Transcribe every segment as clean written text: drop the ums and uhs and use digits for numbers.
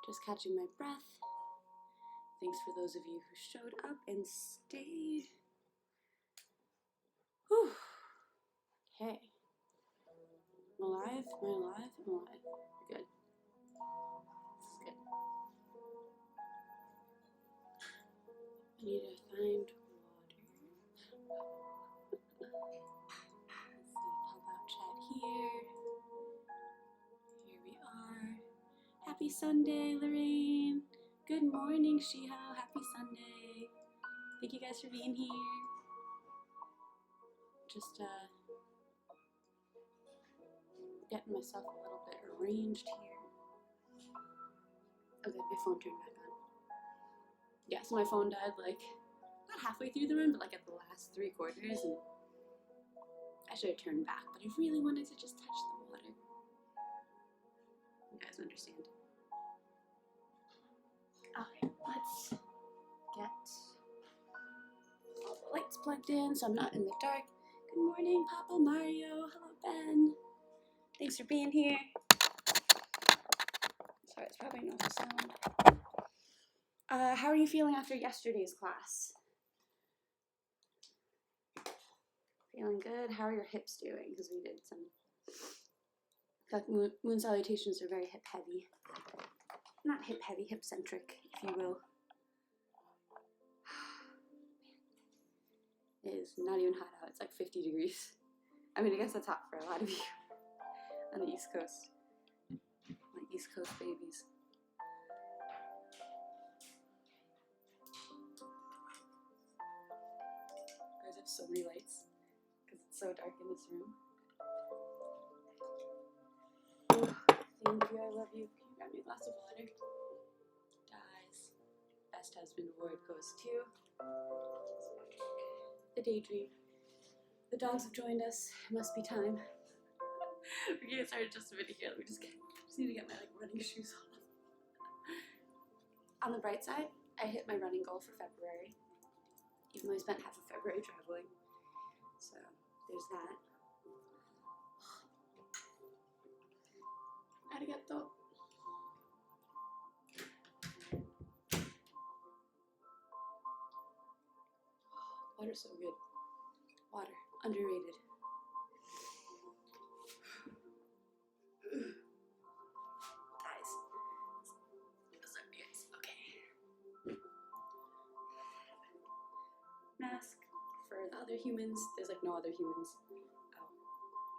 Just catching my breath. Thanks for those of you who showed up and stayed. Whew. Okay. I'm alive, am I alive? I'm alive. Good. This is good. I need to find water. Let's see, pop out chat here. Here we are. Happy Sunday, Lorraine. Good morning, Shiho. Happy Sunday. Thank you guys for being here. Just getting myself a little bit arranged here. Okay, my phone turned back on. Yeah, so my phone died like not halfway through the run, but like at the last 3 quarters, and I should have turned back, but I really wanted to just touch the water. You guys understand. Okay, let's get all the lights plugged in so I'm not in the dark. Good morning, Papa Mario. Hello, Ben. Thanks for being here. Sorry, it's probably not the sound. How are you feeling after yesterday's class? Feeling good? How are your hips doing? Because we did some, like moon salutations are very hip heavy. Not hip heavy, hip centric, if you will. It is not even hot out, it's like 50 degrees. I mean, I guess that's hot for a lot of you on the East Coast. My East Coast babies. Guys, I have so many lights because it's so dark in this room. Thank you, I love you. Can you grab me a glass of water? Dies. Best husband award goes to the daydream. The dogs have joined us. It must be time. We're getting started just a minute here. We just need to get my running shoes on. On the bright side, I hit my running goal for February, even though I spent half of February traveling. So there's that. Arigato. Water's so good. Water, underrated. Guys. Okay. Mask for the other humans. There's like no other humans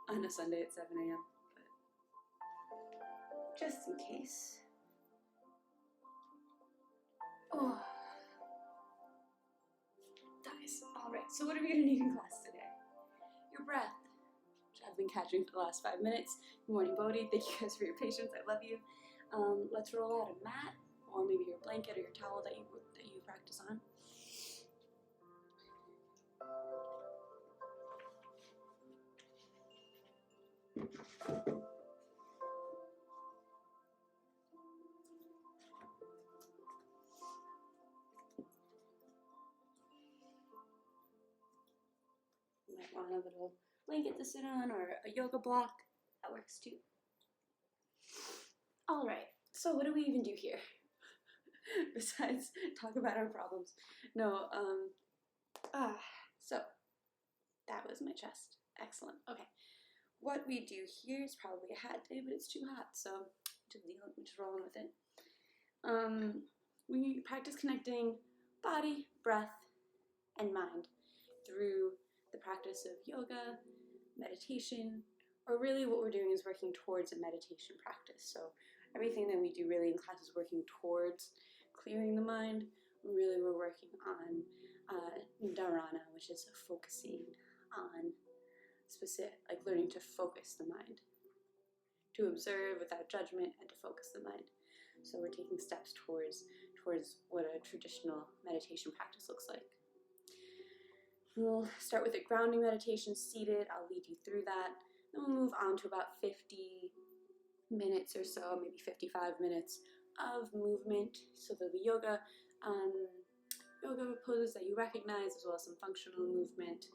out on a Sunday at 7 a.m. But just in case. Oh. Guys, alright, so what are we going to need in class today? Your breath, which I've been catching for the last 5 minutes. Good morning, Bodhi. Thank you guys for your patience. I love you. Let's roll out a mat, or maybe your blanket or your towel that you practice on. You might want a little blanket to sit on or a yoga block. That works too. All right, so what do we even do here? Besides talk about our problems. No, so that was my chest. Excellent. Okay, what we do here is probably a hat day, but it's too hot, so we're just rolling with it. We practice connecting body, breath, and mind through the practice of yoga, meditation, or really what we're doing is working towards a meditation practice. So everything that we do really in class is working towards clearing the mind. Really we're working on dharana, which is focusing on specific, like learning to focus the mind, to observe without judgment and to focus the mind. So we're taking steps towards what a traditional meditation practice looks like. We'll start with a grounding meditation seated. I'll lead you through that. Then we'll move on to about 50 minutes or so, maybe 55 minutes of movement. So there'll be yoga poses that you recognize, as well as some functional movement,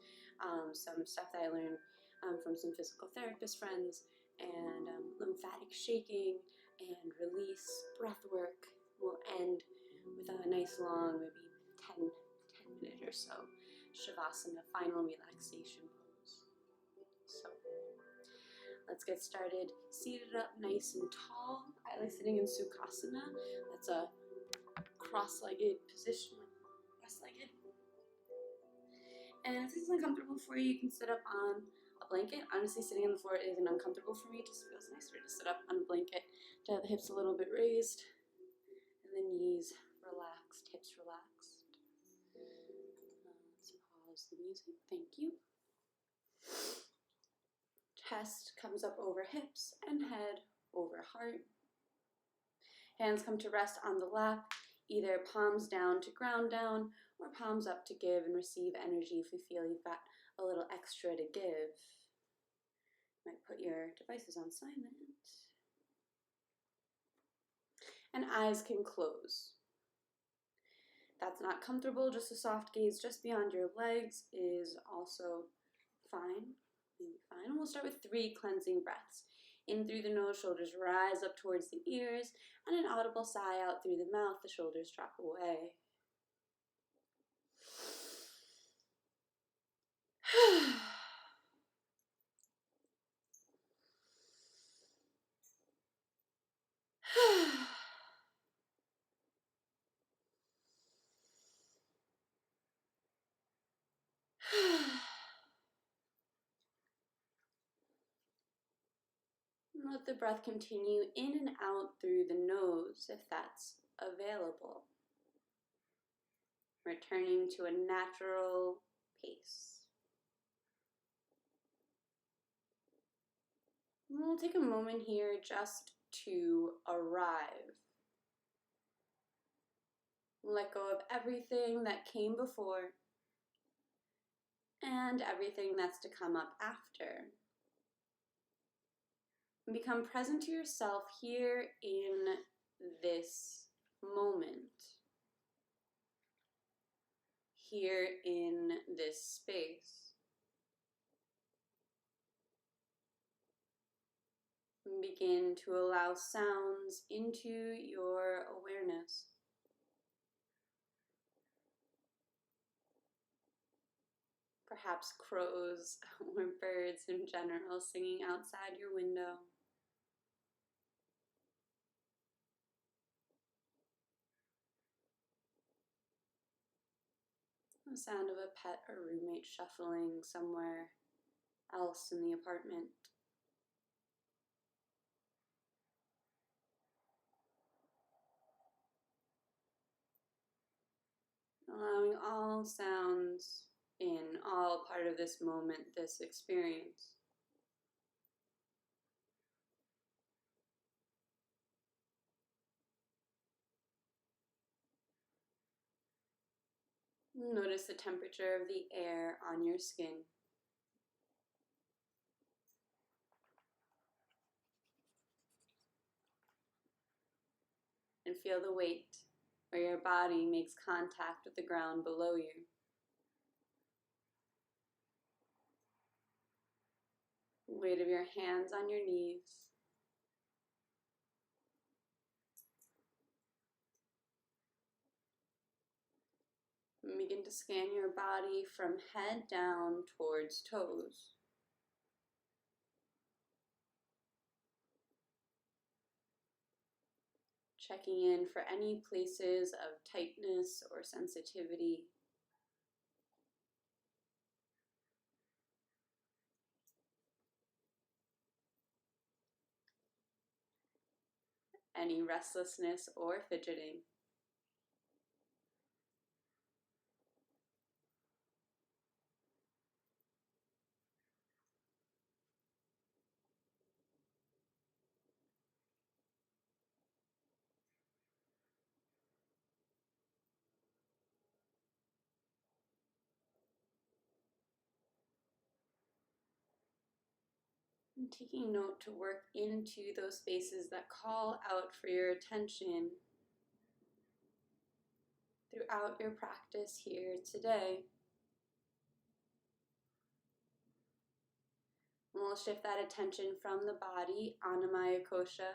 some stuff that I learned from some physical therapist friends, and lymphatic shaking and release nice breath work. We'll end with a nice long, maybe 10 minute or so Savasana, final relaxation pose. So let's get started. Seated up nice and tall. I like sitting in Sukhasana. That's a cross-legged position, cross-legged. And if this is uncomfortable for you, you can sit up on a blanket. Honestly, sitting on the floor isn't uncomfortable for me. It just feels nicer to sit up on a blanket, to have the hips a little bit raised, and the knees relaxed, hips relaxed. Let's pause the music. Thank you. Chest comes up over hips and head over heart. Hands come to rest on the lap, either palms down to ground down or palms up to give and receive energy if you feel you've got a little extra to give. You might put your devices on silent. And eyes can close. That's not comfortable, just a soft gaze just beyond your legs is also fine. Fine. We'll start with 3 cleansing breaths. In through the nose, shoulders rise up towards the ears, and an audible sigh out through the mouth, the shoulders drop away. Let the breath continue in and out through the nose if that's available. Returning to a natural pace. And we'll take a moment here just to arrive. Let go of everything that came before and everything that's to come up after. And become present to yourself here in this moment. Here in this space. And begin to allow sounds into your awareness. Perhaps crows or birds in general singing outside your window. The sound of a pet or roommate shuffling somewhere else in the apartment. Allowing all sounds in, all part of this moment, this experience. Notice the temperature of the air on your skin. And feel the weight where your body makes contact with the ground below you. The weight of your hands on your knees. And begin to scan your body from head down towards toes. Checking in for any places of tightness or sensitivity. Any restlessness or fidgeting. And taking note to work into those spaces that call out for your attention throughout your practice here today. And we'll shift that attention from the body, Anamaya Kosha,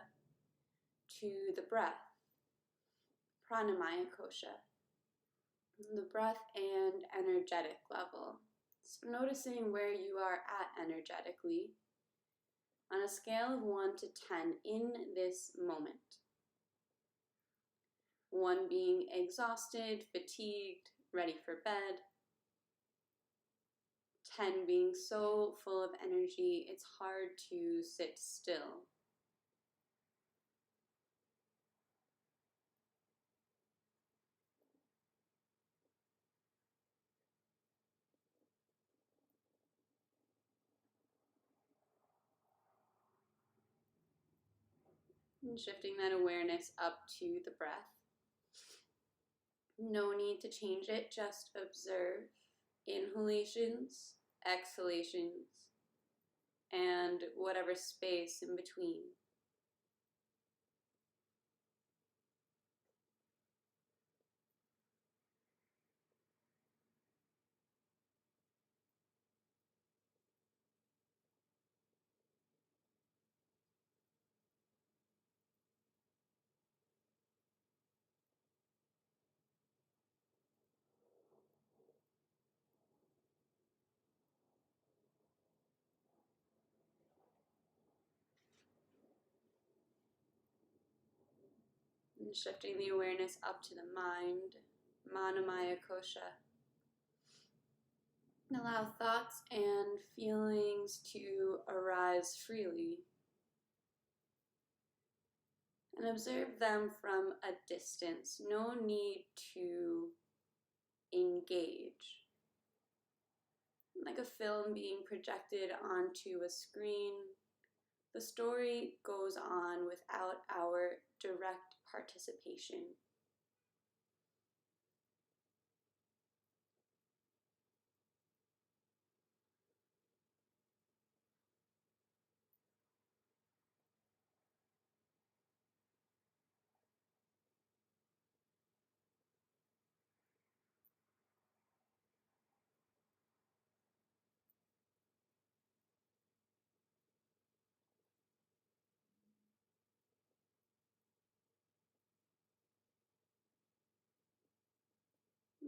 to the breath, pranamaya kosha, the breath and energetic level. So noticing where you are at energetically on a scale of 1 to 10 in this moment. 1 being exhausted, fatigued, ready for bed. 10 being so full of energy, it's hard to sit still. And shifting that awareness up to the breath. No need to change it, just observe inhalations, exhalations, and whatever space in between. And shifting the awareness up to the mind, manamaya kosha. And allow thoughts and feelings to arise freely. And observe them from a distance. No need to engage. Like a film being projected onto a screen, the story goes on without our direct participation.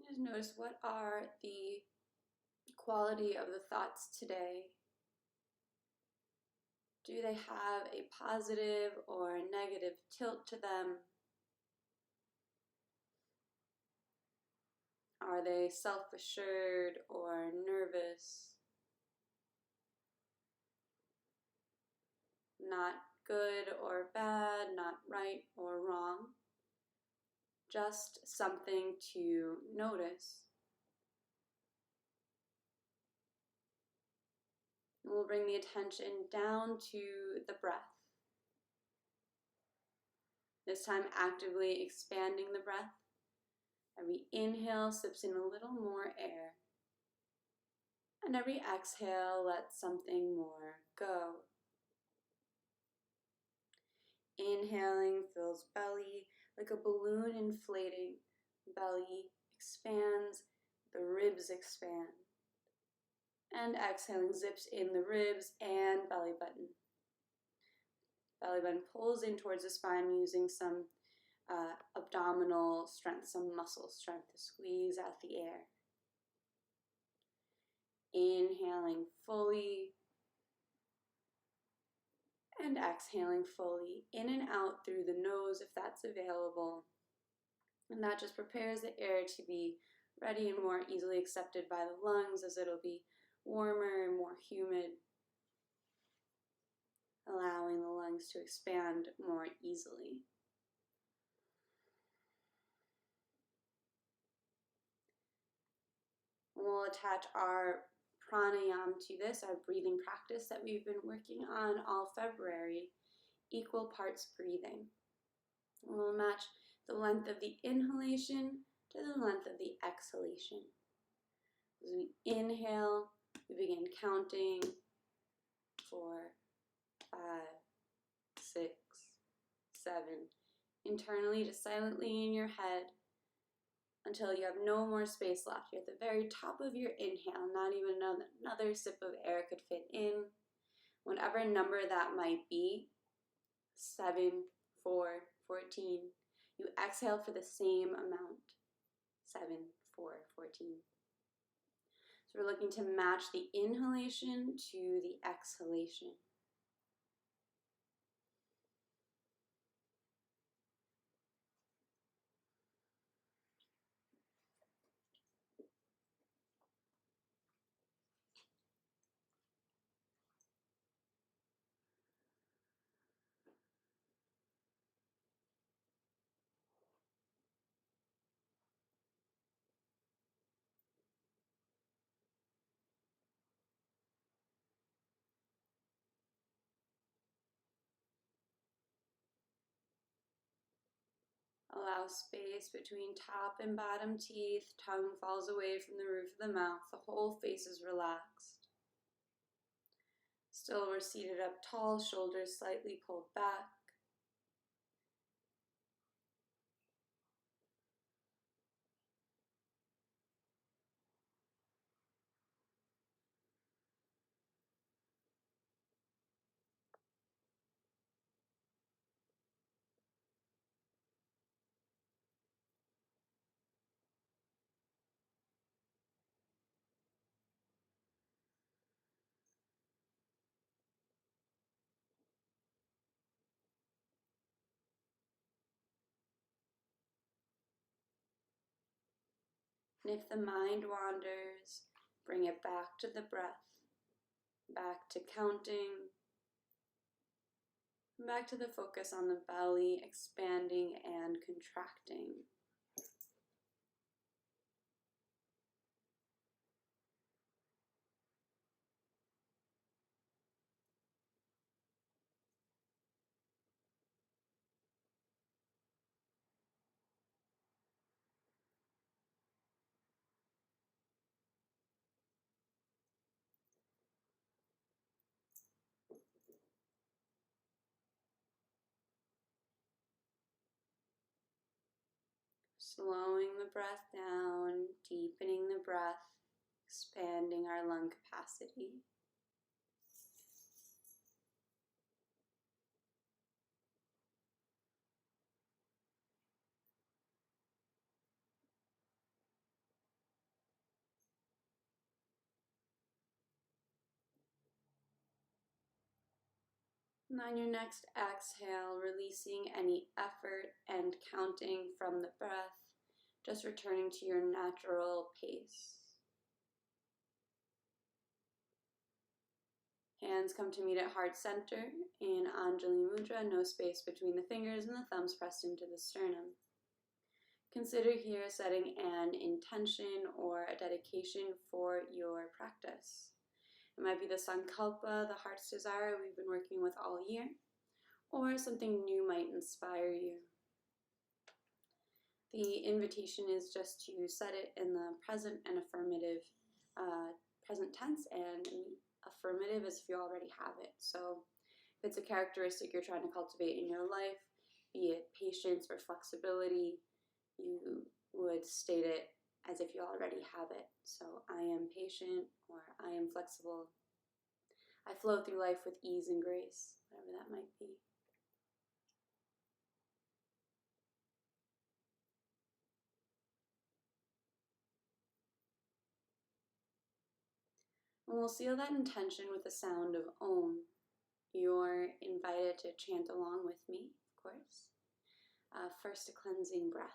Just notice, what are the quality of the thoughts today? Do they have a positive or a negative tilt to them? Are they self-assured or nervous? Not good or bad, not right or wrong. Just something to notice. We'll bring the attention down to the breath. This time actively expanding the breath. Every inhale sips in a little more air. And every exhale lets something more go. Inhaling fills belly like a balloon inflating. Belly expands, the ribs expand. And exhaling zips in the ribs and belly button. Belly button pulls in towards the spine using some abdominal strength, some muscle strength to squeeze out the air. Inhaling fully and exhaling fully, in and out through the nose if that's available. And that just prepares the air to be ready and more easily accepted by the lungs, as it'll be warmer and more humid, allowing the lungs to expand more easily. We'll attach our pranayama to this, our breathing practice that we've been working on all February, equal parts breathing. We'll match the length of the inhalation to the length of the exhalation. As we inhale, we begin counting 4, 5, 6, 7, internally, just silently in your head, until you have no more space left. You're at the very top of your inhale, not even another sip of air could fit in. Whatever number that might be, 7, 4, 14. You exhale for the same amount. 7, 4, 14. So we're looking to match the inhalation to the exhalation. Allow space between top and bottom teeth. Tongue falls away from the roof of the mouth. The whole face is relaxed. Still, we're seated up tall, shoulders slightly pulled back. And if the mind wanders, bring it back to the breath, back to counting, back to the focus on the belly, expanding and contracting. Slowing the breath down, deepening the breath, expanding our lung capacity. And on your next exhale, releasing any effort and counting from the breath, just returning to your natural pace. Hands come to meet at heart center in Anjali Mudra, no space between the fingers and the thumbs pressed into the sternum. Consider here setting an intention or a dedication for your practice. It might be the sankalpa, the heart's desire we've been working with all year, or something new might inspire you. The invitation is just to set it in the present and affirmative present tense, and affirmative as if you already have it. So if it's a characteristic you're trying to cultivate in your life, be it patience or flexibility, you would state it as if you already have it. So I am patient, or I am flexible. I flow through life with ease and grace, whatever that might be. And we'll seal that intention with the sound of Om. You're invited to chant along with me, of course. First, a cleansing breath.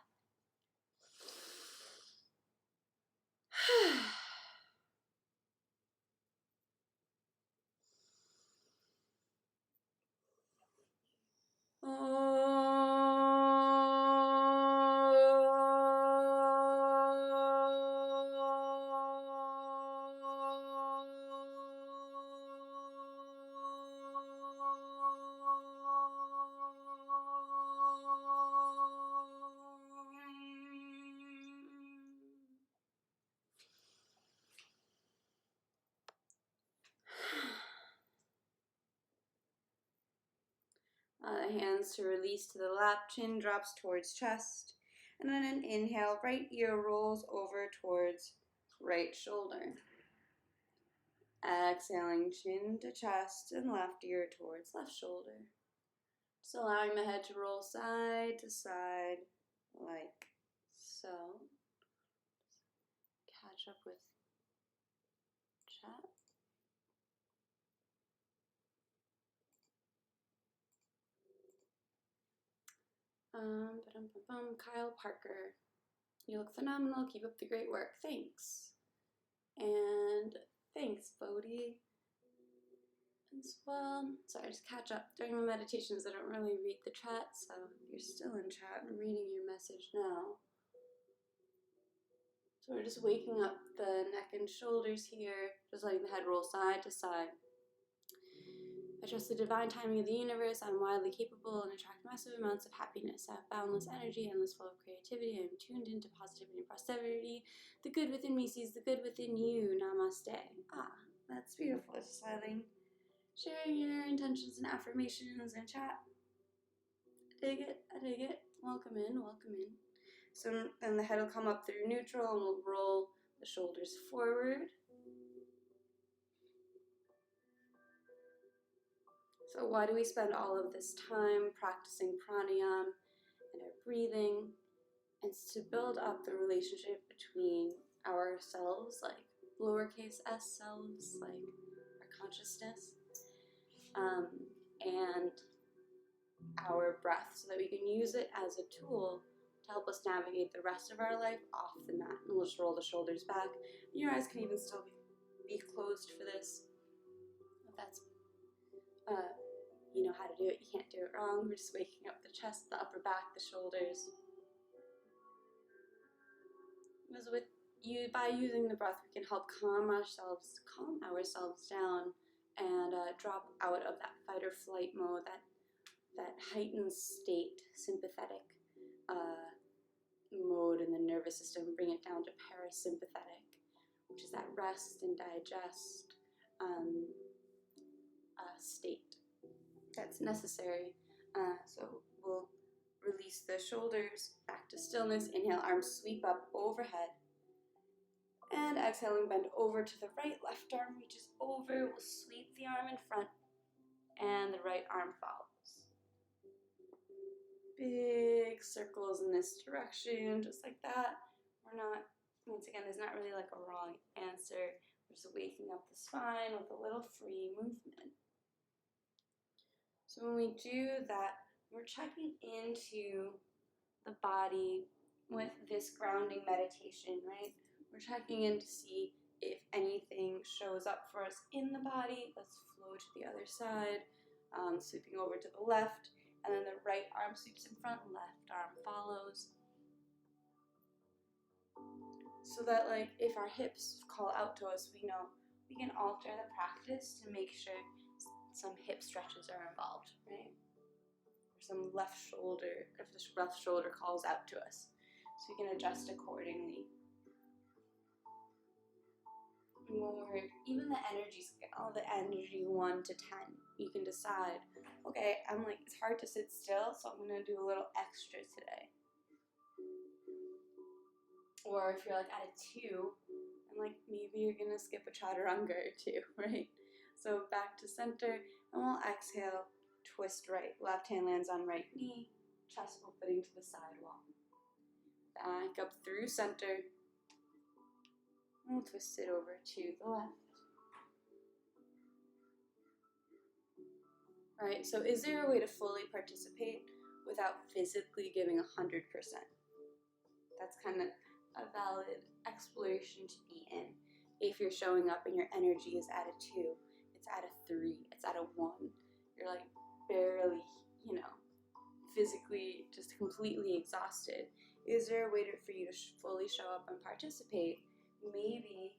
Hands to release to the lap, chin drops towards chest, and on an inhale, right ear rolls over towards right shoulder. Exhaling, chin to chest and left ear towards left shoulder. Just allowing the head to roll side to side like so. Catch up with chat. Kyle Parker, you look phenomenal. Keep up the great work. Thanks. And thanks, Bodhi, as well. Sorry, just catch up. During my meditations, I don't really read the chat, so if you're still in chat, I'm reading your message now. So we're just waking up the neck and shoulders here, just letting the head roll side to side. I trust the divine timing of the universe. I'm wildly capable and attract massive amounts of happiness. I have boundless energy, endless flow of creativity. I am tuned into positivity and prosperity. The good within me sees the good within you. Namaste. Ah, that's beautiful. Just sharing your intentions and affirmations in chat. I dig it. I dig it. Welcome in. Welcome in. So then the head will come up through neutral and we'll roll the shoulders forward. So why do we spend all of this time practicing pranayama and our breathing? It's to build up the relationship between ourselves, like lowercase s selves, like our consciousness, and our breath, so that we can use it as a tool to help us navigate the rest of our life off the mat. And we'll just roll the shoulders back. Your eyes can even still be closed for this. If that's you know how to do it, you can't do it wrong. We're just waking up the chest, the upper back, the shoulders. Because by using the breath, we can help calm ourselves down and drop out of that fight or flight mode, that heightened state, sympathetic mode in the nervous system, bring it down to parasympathetic, which is that rest and digest state that's necessary. So we'll release the shoulders back to stillness. Inhale, arms sweep up overhead. And exhaling, bend over to the right. Left arm reaches over. We'll sweep the arm in front. And the right arm follows. Big circles in this direction, just like that. Once again, there's not really like a wrong answer. We're just waking up the spine with a little free movement. So when we do that, we're checking into the body with this grounding meditation, right? We're checking in to see if anything shows up for us in the body. Let's flow to the other side, sweeping over to the left, and then the right arm sweeps in front, left arm follows. So that like if our hips call out to us, we know we can alter the practice to make sure some hip stretches are involved, right? Or some left shoulder, if the left shoulder calls out to us. So we can adjust accordingly. Even the energy scale, the energy 1 to 10, you can decide, okay, it's hard to sit still, so I'm going to do a little extra today. Or if you're like at a 2, and maybe you're going to skip a chaturanga or 2, right? So back to center, and we'll exhale, twist right. Left hand lands on right knee, chest opening to the side wall. Back up through center, and we'll twist it over to the left. All right, so is there a way to fully participate without physically giving 100%? That's kind of a valid exploration to be in. If you're showing up and your energy is at a 2, it's at a 3, it's at a 1, you're barely, physically just completely exhausted. Is there a way for you to fully show up and participate? Maybe,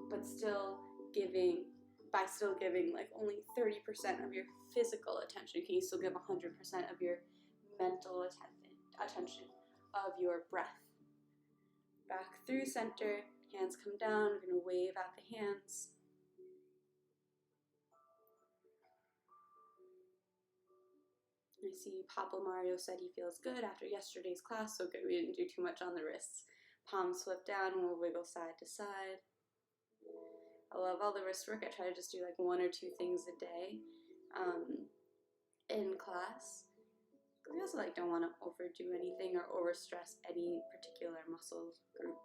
but still giving only 30% of your physical attention. Can you still give 100% of your mental attention of your breath? Back through center, hands come down, we're going to wave out the hands. I see Papa Mario said he feels good after yesterday's class, so good we didn't do too much on the wrists. Palms flip down, we'll wiggle side to side. I love all the wrist work. I try to just do 1 or 2 things a day. in class. We also don't want to overdo anything or overstress any particular muscle group.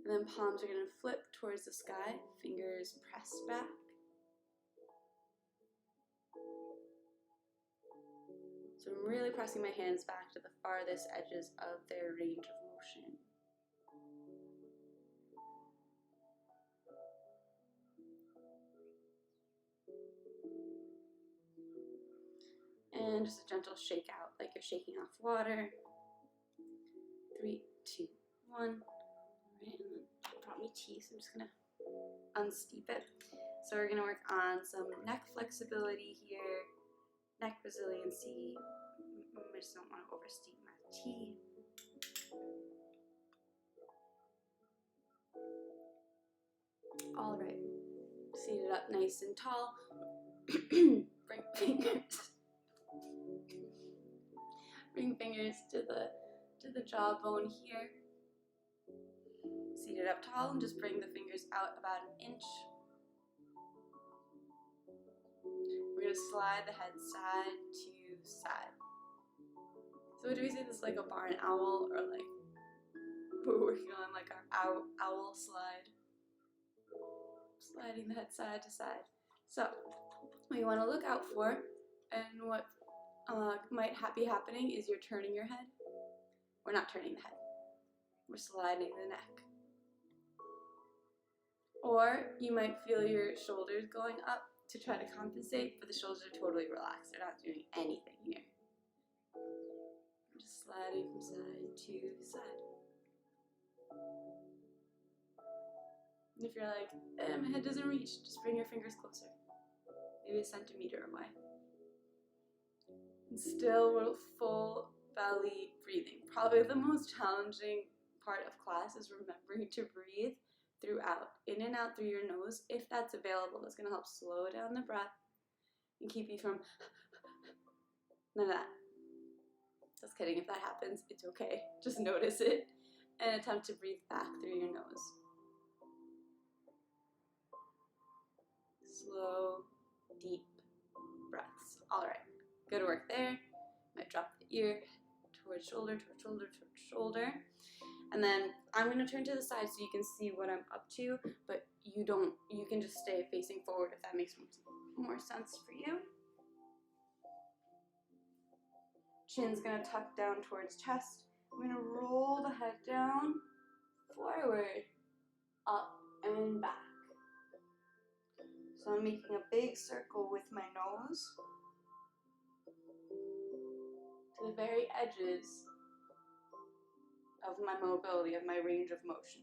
And then palms are going to flip towards the sky, fingers pressed back. So I'm really pressing my hands back to the farthest edges of their range of motion. And just a gentle shake out, like you're shaking off water. 3, 2, 1. And then I brought me tea, so I'm just gonna unsteep it. So we're gonna work on some neck flexibility here, neck resiliency. I just don't want to oversteep my tea. All right, seated up nice and tall. Bring fingers to the jawbone here. Seated up tall, and just bring the fingers out about an inch. We're going to slide the head side to side. So do we say this is like a barn owl, or like we're working on like our owl slide? Sliding the head side to side. So what you want to look out for, and what might be happening, is you're turning your head. We're not turning the head. We're sliding the neck. Or you might feel your shoulders going up to try to compensate, but the shoulders are totally relaxed. They're not doing anything here. I'm just sliding from side to side. And if you're like, my head doesn't reach, just bring your fingers closer. Maybe a centimeter away. And still with full belly breathing. Probably the most challenging part of class is remembering to breathe throughout, in and out through your nose. If that's available, that's going to help slow down the breath and keep you from none of that. Just kidding, if that happens, it's okay. Just notice it and attempt to breathe back through your nose. Slow, deep breaths. All right, good work there. Might drop the ear towards shoulder, towards shoulder, towards shoulder. And then I'm going to turn to the side so you can see what I'm up to, but you can just stay facing forward if that makes more sense for you. Chin's going to tuck down towards chest. I'm going to roll the head down, forward, up, and back. So I'm making a big circle with my nose to the very edges of my mobility, of my range of motion.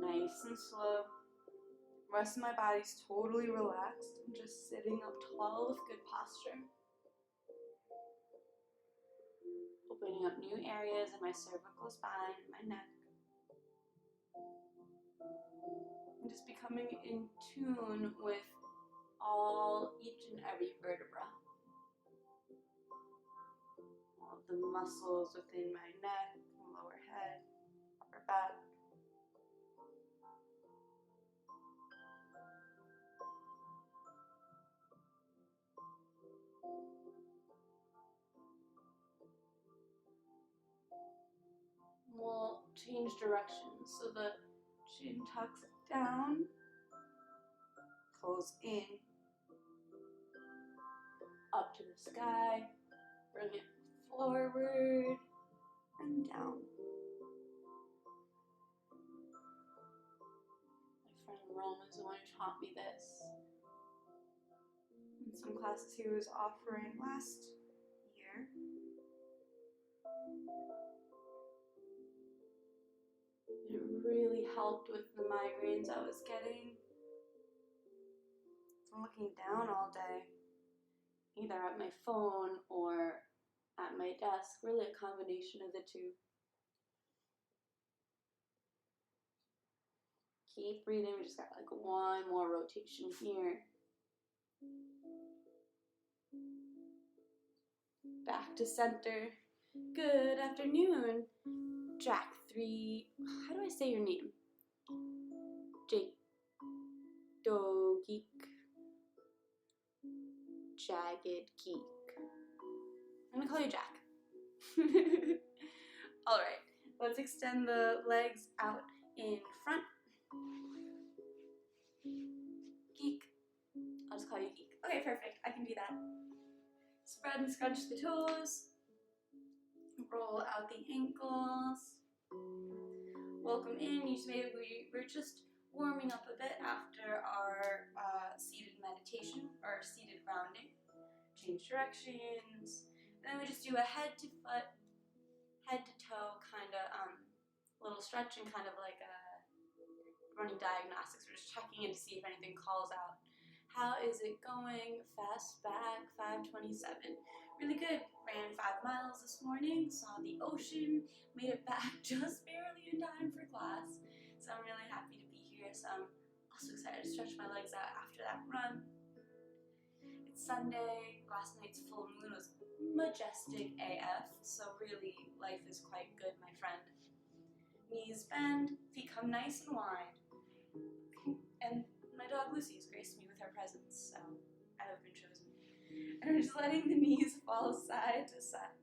Nice and slow. Rest of my body's totally relaxed. I'm just sitting up tall with good posture. Opening up new areas in my cervical spine, my neck. And just becoming in tune with each and every vertebra. All of the muscles within my neck, lower head, upper back. We'll change direction. So the chin tucks down, pulls in, up to the sky, bring it forward and down. My friend Rome is the one who taught me this. In some classes he was offering last year. It really helped with the migraines I was getting from looking down all day, either at my phone or at my desk, really a combination of the two. Keep breathing, we just got like one more rotation here. Back to center. Good afternoon. Jack 3. How do I say your name? Jake. Geek. Jagged Geek. I'm gonna call you Jack. Alright, let's extend the legs out in front. Geek. I'll just call you Geek. Okay, perfect. I can do that. Spread and scrunch the toes. Roll out the ankles. Welcome in. We're just warming up a bit after our seated meditation or seated grounding. Change directions. And then we just do a head to foot, head to toe kind of little stretch and kind of like a running diagnostics. We're just checking in to see if anything calls out. How is it going? Fast back, 5:27. Really good. Ran 5 miles this morning, saw the ocean, made it back just barely in time for class. So I'm really happy to be here. So I'm also excited to stretch my legs out after that run. It's Sunday. Last night's full moon was majestic AF. So really, life is quite good, my friend. Knees bend, feet come nice and wide. And my dog Lucy's graced me with her presence, so I have been chosen. And we're just letting the knees fall side to side.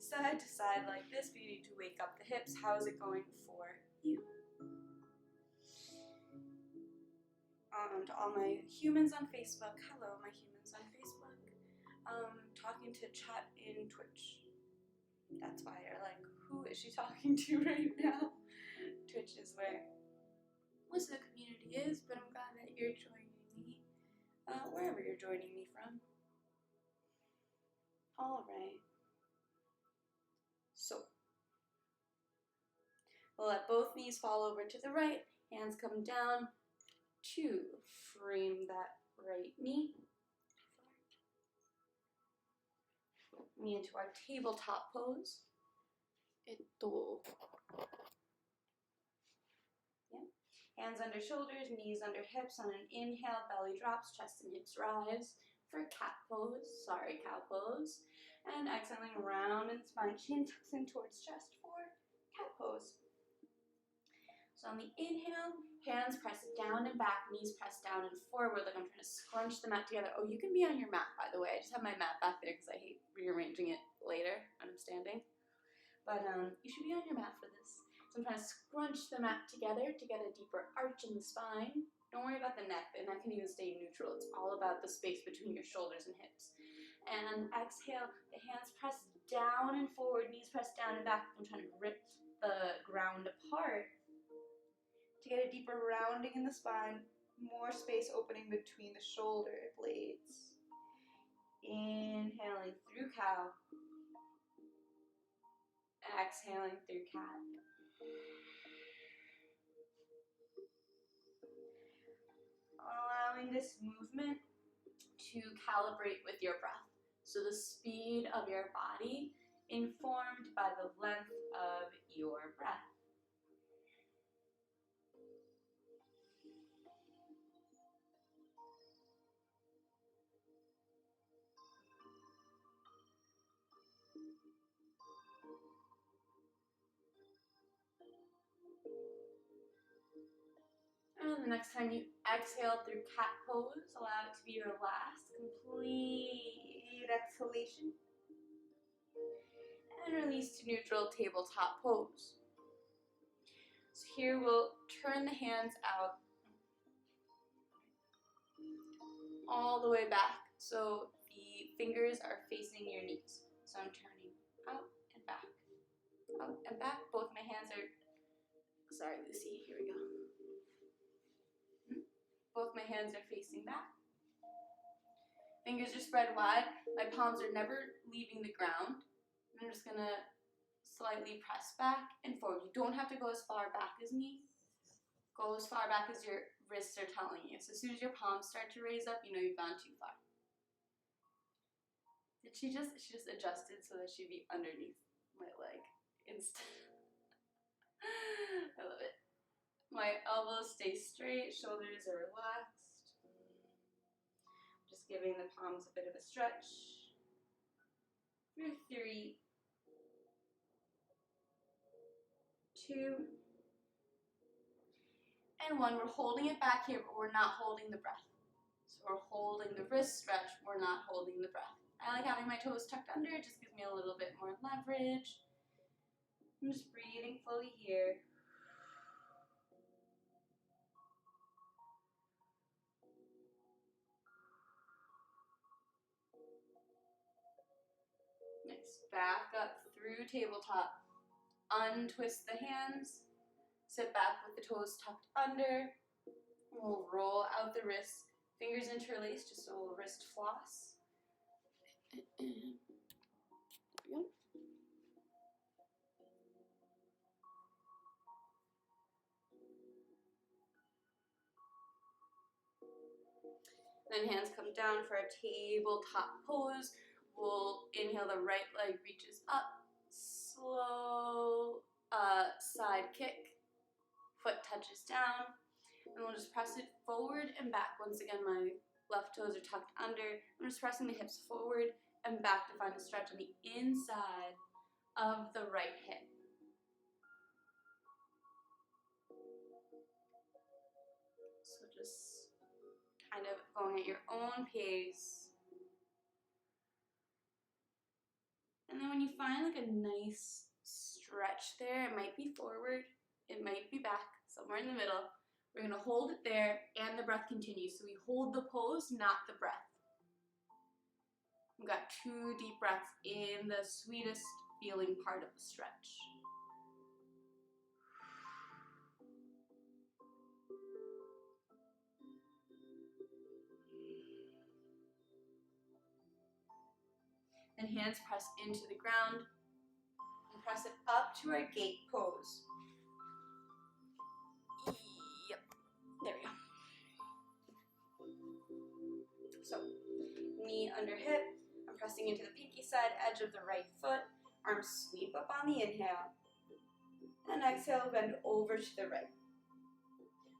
Side to side like this, but you need to wake up the hips. How is it going for you? To all my humans on Facebook, hello my humans on Facebook. Talking to chat in Twitch. That's why you're like, who is she talking to right now? Twitch is where most of the community is, but I'm glad that you're joining me, wherever you're joining me from. Alright. So, we'll let both knees fall over to the right, hands come down to frame that right knee. Knee into our tabletop pose. Hands under shoulders, knees under hips. On an inhale, belly drops, chest and hips rise for cat pose, cow pose. And exhaling round and spine, chin tucks in towards chest for cat pose. So on the inhale, hands press down and back, knees press down and forward like I'm trying to scrunch the mat together. Oh, you can be on your mat, by the way. I just have my mat back there because I hate rearranging it later when I'm standing. But you should be on your mat for this. So I'm trying to scrunch the mat together to get a deeper arch in the spine. Don't worry about the neck. The neck can even stay neutral. It's all about the space between your shoulders and hips. And exhale, the hands press down and forward, knees press down and back. I'm trying to rip the ground apart to get a deeper rounding in the spine, more space opening between the shoulder blades. Inhaling through cow. Exhaling through cat. Allowing this movement to calibrate with your breath. So the speed of your body informed by the length of your breath. And the next time you exhale through cat pose, allow it to be your last complete exhalation. And release to neutral tabletop pose. So here we'll turn the hands out all the way back. So the fingers are facing your knees. So I'm turning out and back. Out and back. Both my hands are, sorry Lucy, here we go. Both my hands are facing back. Fingers are spread wide. My palms are never leaving the ground. I'm just gonna slightly press back and forward. You don't have to go as far back as me. Go as far back as your wrists are telling you. So as soon as your palms start to raise up, you know you've gone too far. Did she just adjusted so that she'd be underneath my leg instead. I love it. My elbows stay straight, shoulders are relaxed. Just giving the palms a bit of a stretch. For 3, 2, and 1. We're holding it back here, but we're not holding the breath. So we're holding the wrist stretch, we're not holding the breath. I like having my toes tucked under, it just gives me a little bit more leverage. I'm just breathing fully here. Nice. Back up through tabletop. Untwist the hands. Sit back with the toes tucked under. We'll roll out the wrists. Fingers interlaced, just a little wrist floss. There we go. Then hands come down for a tabletop pose. We'll inhale, the right leg reaches up. Slow side kick. Foot touches down. And we'll just press it forward and back. Once again, my left toes are tucked under. I'm just pressing the hips forward and back to find a stretch on the inside of the right hip. So just kind of going at your own pace. And then when you find like a nice stretch there, it might be forward, it might be back, somewhere in the middle. We're going to hold it there and the breath continues. So we hold the pose, not the breath. We've got 2 deep breaths in the sweetest feeling part of the stretch. Then hands press into the ground and press it up to our gate pose. Yep, there we go. So, knee under hip, I'm pressing into the pinky side edge of the right foot, arms sweep up on the inhale, and exhale, bend over to the right.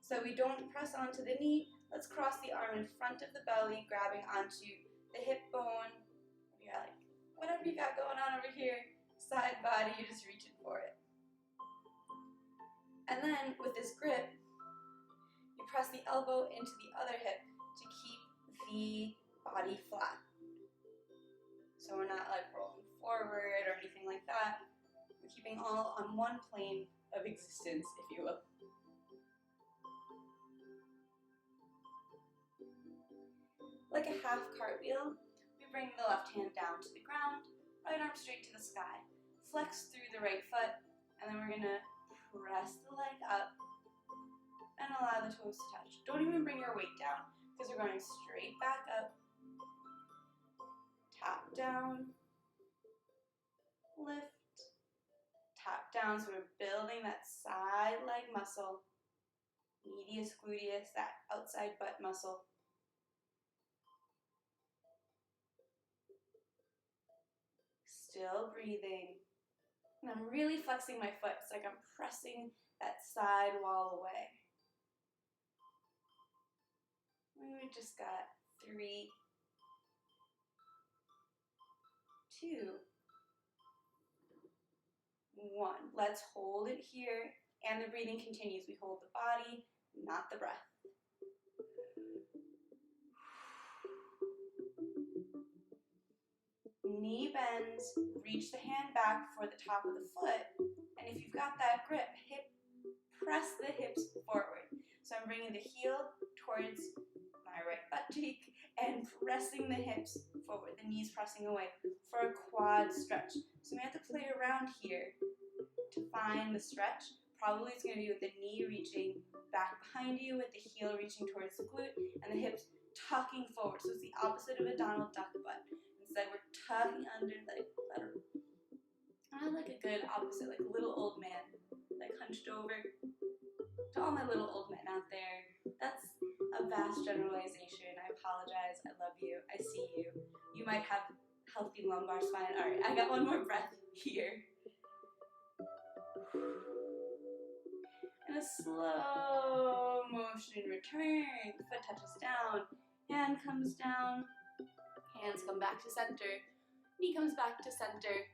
So we don't press onto the knee, let's cross the arm in front of the belly, grabbing onto the hip bone. Yeah, like whatever you got going on over here, side body, you're just reaching for it. And then with this grip, you press the elbow into the other hip to keep the body flat. So we're not like rolling forward or anything like that. We're keeping all on one plane of existence, if you will. Like a half cartwheel, we bring the left hand down to the ground, right arm straight to the sky. Flex through the right foot, and then we're gonna press the leg up and allow the toes to touch. Don't even bring your weight down, because we're going straight back up. Tap down, lift, tap down. So we're building that side leg muscle, medius gluteus, that outside butt muscle. Still breathing. And I'm really flexing my foot. It's like I'm pressing that side wall away. We just got 3, 2, 1. Let's hold it here, and the breathing continues. We hold the body, not the breath. Knee bends, reach the hand back for the top of the foot, and if you've got that grip, press the hips forward. So I'm bringing the heel towards my right butt cheek and pressing the hips forward, the knees pressing away for a quad stretch. So we have to play around here to find the stretch. Probably it's going to be with the knee reaching back behind you, with the heel reaching towards the glute, and the hips tucking forward. So it's the opposite of a Donald Duck butt. Instead, we're tucking under, like a good opposite, like little old man, like hunched over. To all my little old men out there, that's a vast generalization. I apologize. I love you. I see you. You might have healthy lumbar spine. All right, I got one more breath here. And a slow motion return. Foot touches down. Hand comes down. Hands come back to center. Knee comes back to center.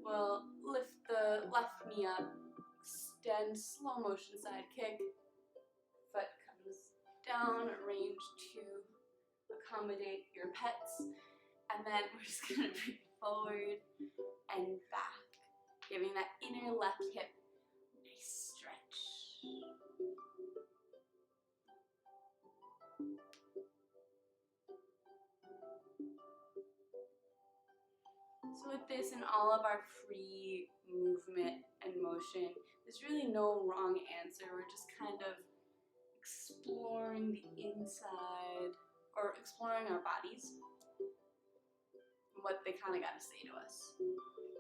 We'll lift the left knee up. extend, slow motion side kick. Foot comes down, range to accommodate your pets. And then we're just gonna bring it forward and back, giving that inner left hip a nice stretch. So with this and all of our free movement and motion, there's really no wrong answer. We're just kind of exploring the inside, or exploring our bodies and what they kind of got to say to us.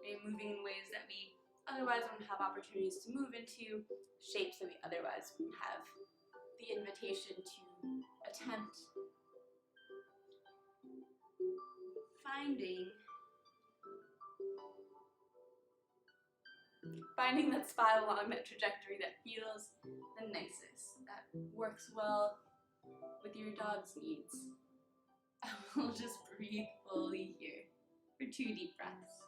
Maybe moving in ways that we otherwise wouldn't have opportunities to move into, shapes that we otherwise wouldn't have the invitation to attempt. Finding that spot along that trajectory that feels the nicest, that works well with your dog's needs. And we'll just breathe fully here for 2 deep breaths.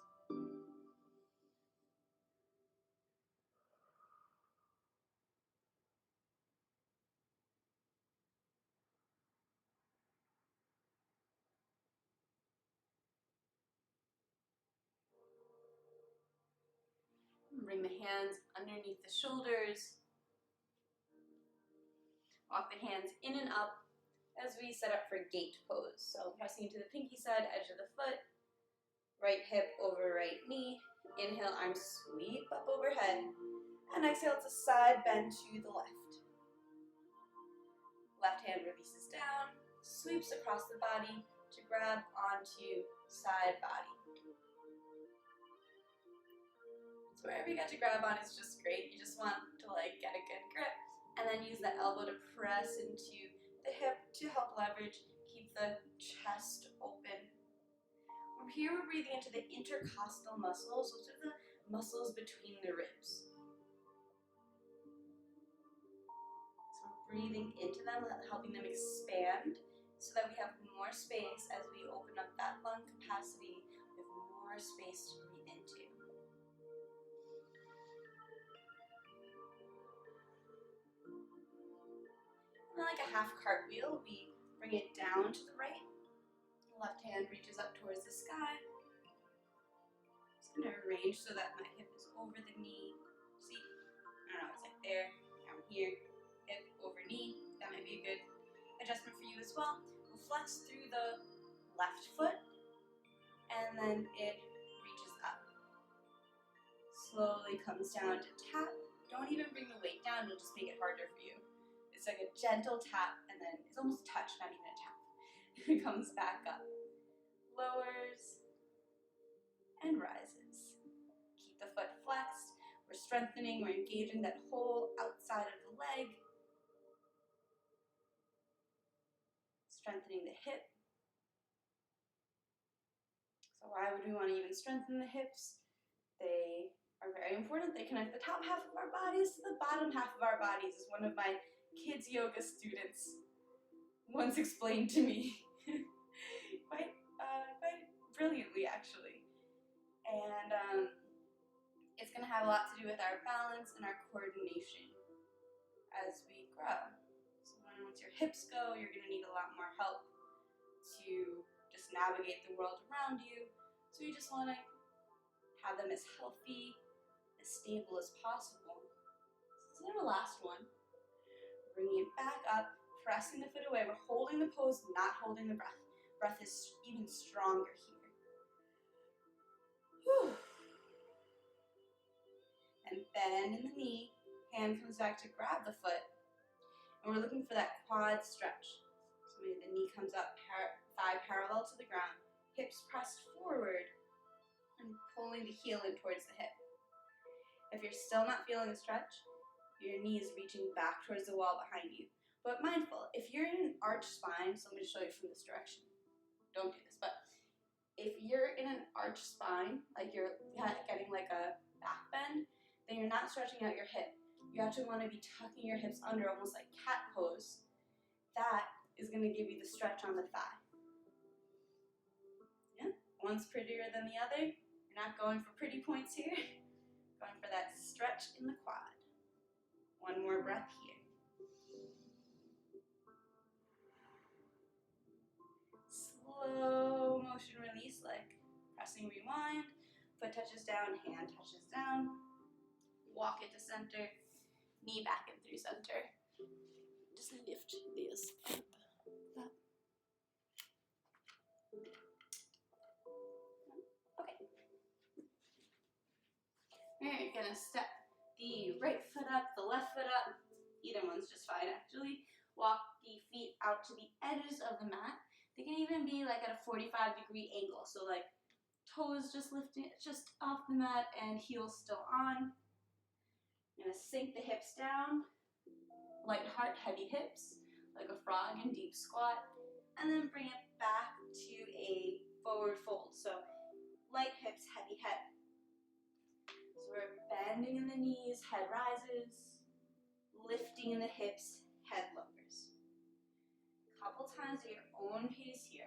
Bring the hands underneath the shoulders. Walk the hands in and up as we set up for gate pose. So pressing into the pinky side edge of the foot, right hip over right knee. Inhale, arms sweep up overhead. And exhale to side bend to the left. Left hand releases down, sweeps across the body to grab onto side body. So wherever you got to grab on is just great. You just want to get a good grip, and then use that elbow to press into the hip to help leverage, keep the chest open. From here, we're breathing into the intercostal muscles. Those are the muscles between the ribs. So we're breathing into them, helping them expand so that we have more space as we open up that lung capacity with more space to breathe into. And like a half cartwheel, we bring it down to the right. Left hand reaches up towards the sky. Just going to arrange so that my hip is over the knee. See? I don't know, it's like there, down here, hip over knee. That might be a good adjustment for you as well. We'll flex through the left foot, and then it reaches up. Slowly comes down to tap. Don't even bring the weight down, it'll just make it harder for you. It's like a gentle tap, and then it's almost a touch, not even a tap. It comes back up, lowers, and rises. Keep the foot flexed. We're strengthening, we're engaging that whole outside of the leg. Strengthening the hip. So why would we want to even strengthen the hips? They are very important. They connect the top half of our bodies to the bottom half of our bodies, as one of my kids yoga students once explained to me quite brilliantly, actually. And it's going to have a lot to do with our balance and our coordination as we grow. So once your hips go, you're going to need a lot more help to just navigate the world around you. So you just want to have them as healthy, as stable as possible. So this is our last one. Bringing it back up, pressing the foot away. We're holding the pose, not holding the breath. Breath is even stronger here. Whew. And bend in the knee. Hand comes back to grab the foot. And we're looking for that quad stretch. So maybe the knee comes up, thigh parallel to the ground. Hips pressed forward. And pulling the heel in towards the hip. If you're still not feeling a stretch, your knee is reaching back towards the wall behind you. But mindful, if you're in an arched spine, so I'm going to show you from this direction. Don't do this, but if you're in an arched spine, like you're getting like a back bend, then you're not stretching out your hip. You actually want to be tucking your hips under, almost like cat pose. That is going to give you the stretch on the thigh. Yeah, one's prettier than the other. You're not going for pretty points here. Going for that stretch in the quad. One more breath here. Slow motion release, like pressing rewind. Foot touches down, hand touches down. Walk it to center, knee back and through center. Just lift this up. Okay. Alright, gonna step the right foot up, the left foot up. Either one's just fine actually. Walk the feet out to the edges of the mat. They can even be like at a 45-degree angle. So like toes just lifting, just off the mat and heels still on. I'm gonna sink the hips down. Light heart, heavy hips, like a frog in deep squat. And then bring it back to a forward fold. So light hips, heavy head. So we're bending in the knees, head rises, lifting in the hips, head lowers. A couple times at your own pace here.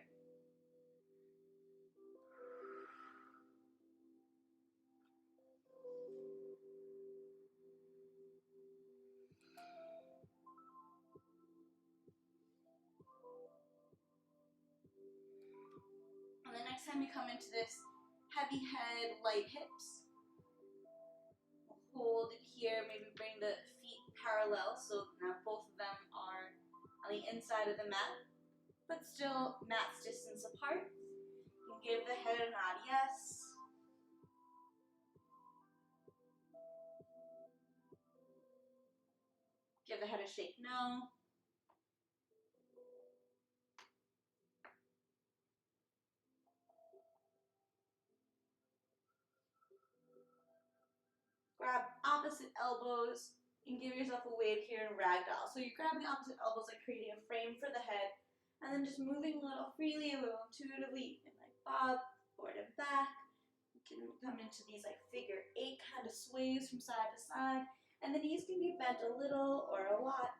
And the next time you come into this heavy head, light hips, hold it here, maybe bring the feet parallel, so now both of them are on the inside of the mat, but still mat's distance apart. You can give the head a nod yes. Give the head a shake no. Grab opposite elbows and give yourself a wave here in ragdoll. So you're grabbing the opposite elbows, like creating a frame for the head, and then just moving a little freely, a little intuitively, and like bob, forward and back. You can come into these like figure 8 kind of sways from side to side, and the knees can be bent a little or a lot.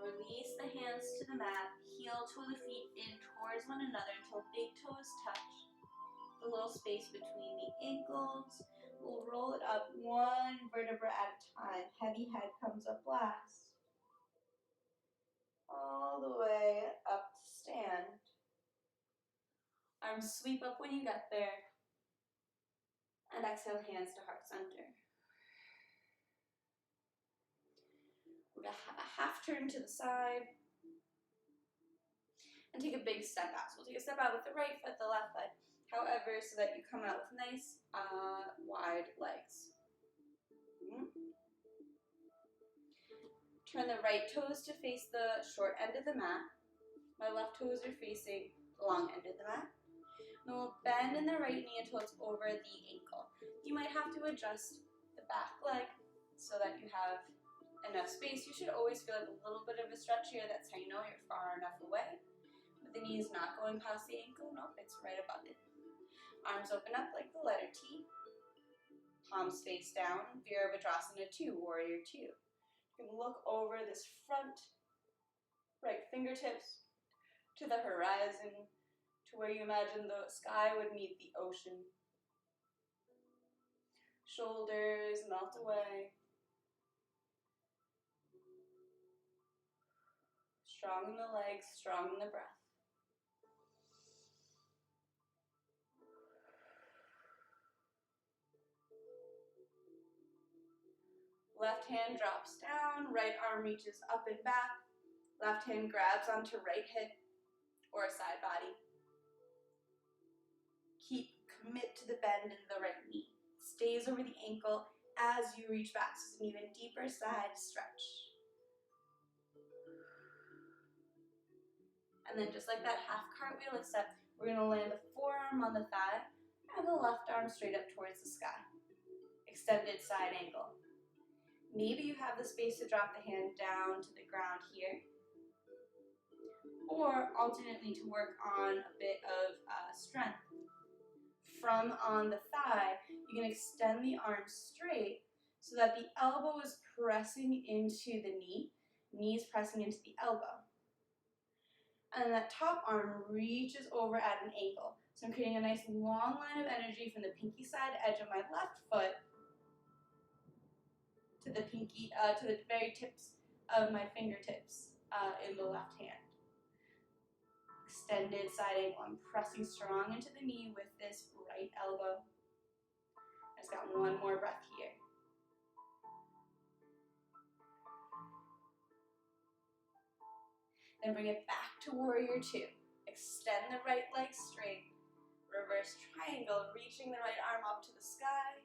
Release the hands to the mat, heel toe the feet in towards one another until big toes touch. The little space between the ankles. We'll roll it up one vertebra at a time. Heavy head comes up last. All the way up to stand. Arms sweep up when you get there. And exhale, hands to heart center. We're going to have a half turn to the side. And take a big step out. So we'll take a step out with the right foot, the left foot. However, so that you come out with nice, wide legs. Turn the right toes to face the short end of the mat. My left toes are facing the long end of the mat. Then we'll bend in the right knee until it's over the ankle. You might have to adjust the back leg so that you have enough space. You should always feel like a little bit of a stretch here. That's how you know you're far enough away. But the knee is not going past the ankle. Nope, it's right above it. Arms open up like the letter T. Palms face down. Virabhadrasana 2, Warrior 2. You can look over this front right fingertips to the horizon, to where you imagine the sky would meet the ocean. Shoulders melt away. Strong in the legs, strong in the breath. Left hand drops down, right arm reaches up and back. Left hand grabs onto right hip or side body. Commit to the bend in the right knee. Stays over the ankle as you reach back. So it's an even deeper side stretch. And then just like that half cartwheel, except we're going to land the forearm on the thigh and the left arm straight up towards the sky. Extended side angle. Maybe you have the space to drop the hand down to the ground here. Or alternately to work on a bit of strength. From on the thigh, you can extend the arms straight so that the elbow is pressing into the knee, knees pressing into the elbow. And that top arm reaches over at an angle. So I'm creating a nice long line of energy from the pinky side edge of my left foot to the very tips of my fingertips in the left hand. Extended side angle. I'm pressing strong into the knee with this right elbow. I just got one more breath here. Then bring it back to warrior two. Extend the right leg straight. Reverse triangle, reaching the right arm up to the sky.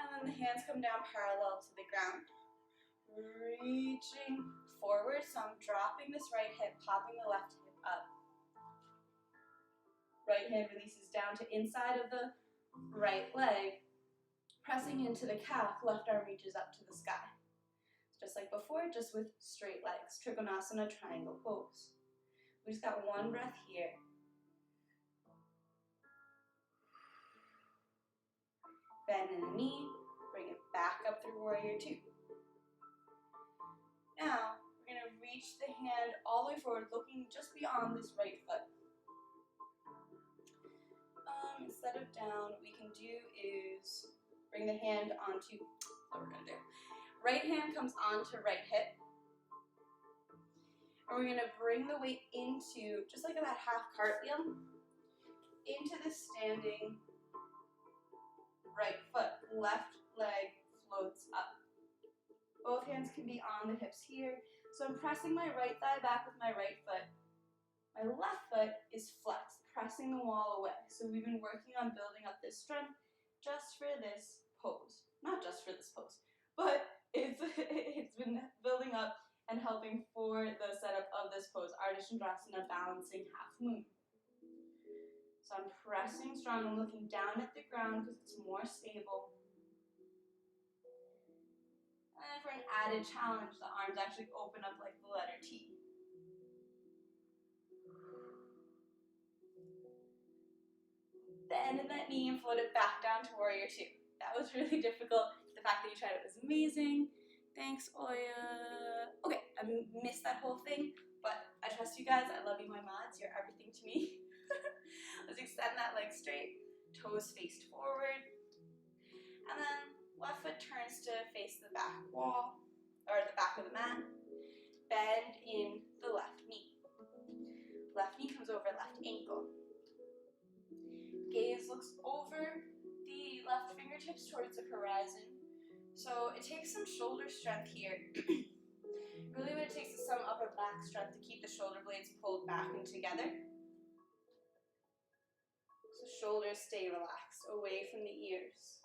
And then the hands come down parallel to the ground. Reaching forward, so I'm dropping this right hip, popping the left hip up. Right hand releases down to inside of the right leg, pressing into the calf, left arm reaches up to the sky. Just like before, just with straight legs. Trikonasana, triangle pose. We just got one breath here. Bend in the knee, bring it back up through warrior two. Now, we're going to reach the hand all the way forward, looking just beyond this right foot. Instead of down, what we can do is bring the hand onto, what we're going to do. Right hand comes onto right hip. And we're going to bring the weight into, just like that half cartwheel, into the standing right foot. Left leg floats up. Both hands can be on the hips here. So I'm pressing my right thigh back with my right foot. My left foot is flexed, pressing the wall away. So we've been working on building up this strength just for this pose. Not just for this pose, but it's been building up and helping for the setup of this pose, Ardha Chandrasana, balancing half moon. So I'm pressing strong, I'm looking down at the ground because it's more stable. And for an added challenge, the arms actually open up like the letter T. Bend in that knee and float it back down to warrior two. That was really difficult. The fact that you tried it was amazing. Thanks, Oya. Okay, I missed that whole thing, but I trust you guys. I love you, my mods. You're everything to me. Let's extend that leg straight, toes faced forward, and then left foot turns to face the back wall, or the back of the mat. Bend in the left knee. Left knee comes over left ankle. Gaze looks over the left fingertips towards the horizon. So it takes some shoulder strength here. Really what it takes is some upper back strength to keep the shoulder blades pulled back and together. So shoulders stay relaxed, away from the ears.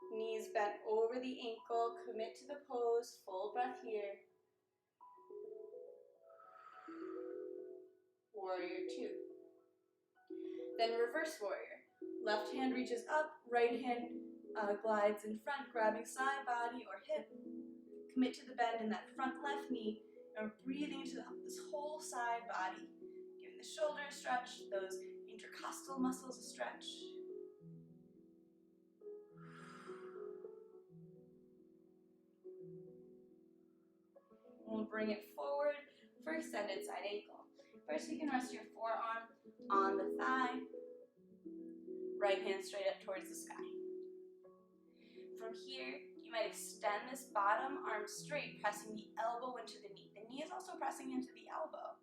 Knees bent over the ankle, commit to the pose, full breath here. Warrior two. Then reverse warrior. Left hand reaches up, right hand glides in front, grabbing side body or hip. Commit to the bend in that front left knee, and breathing into this whole side body. Giving the shoulder a stretch, those intercostal muscles a stretch. We'll bring it forward for extended side ankle. First, you can rest your forearm on the thigh. Right hand straight up towards the sky. From here, you might extend this bottom arm straight, pressing the elbow into the knee. The knee is also pressing into the elbow.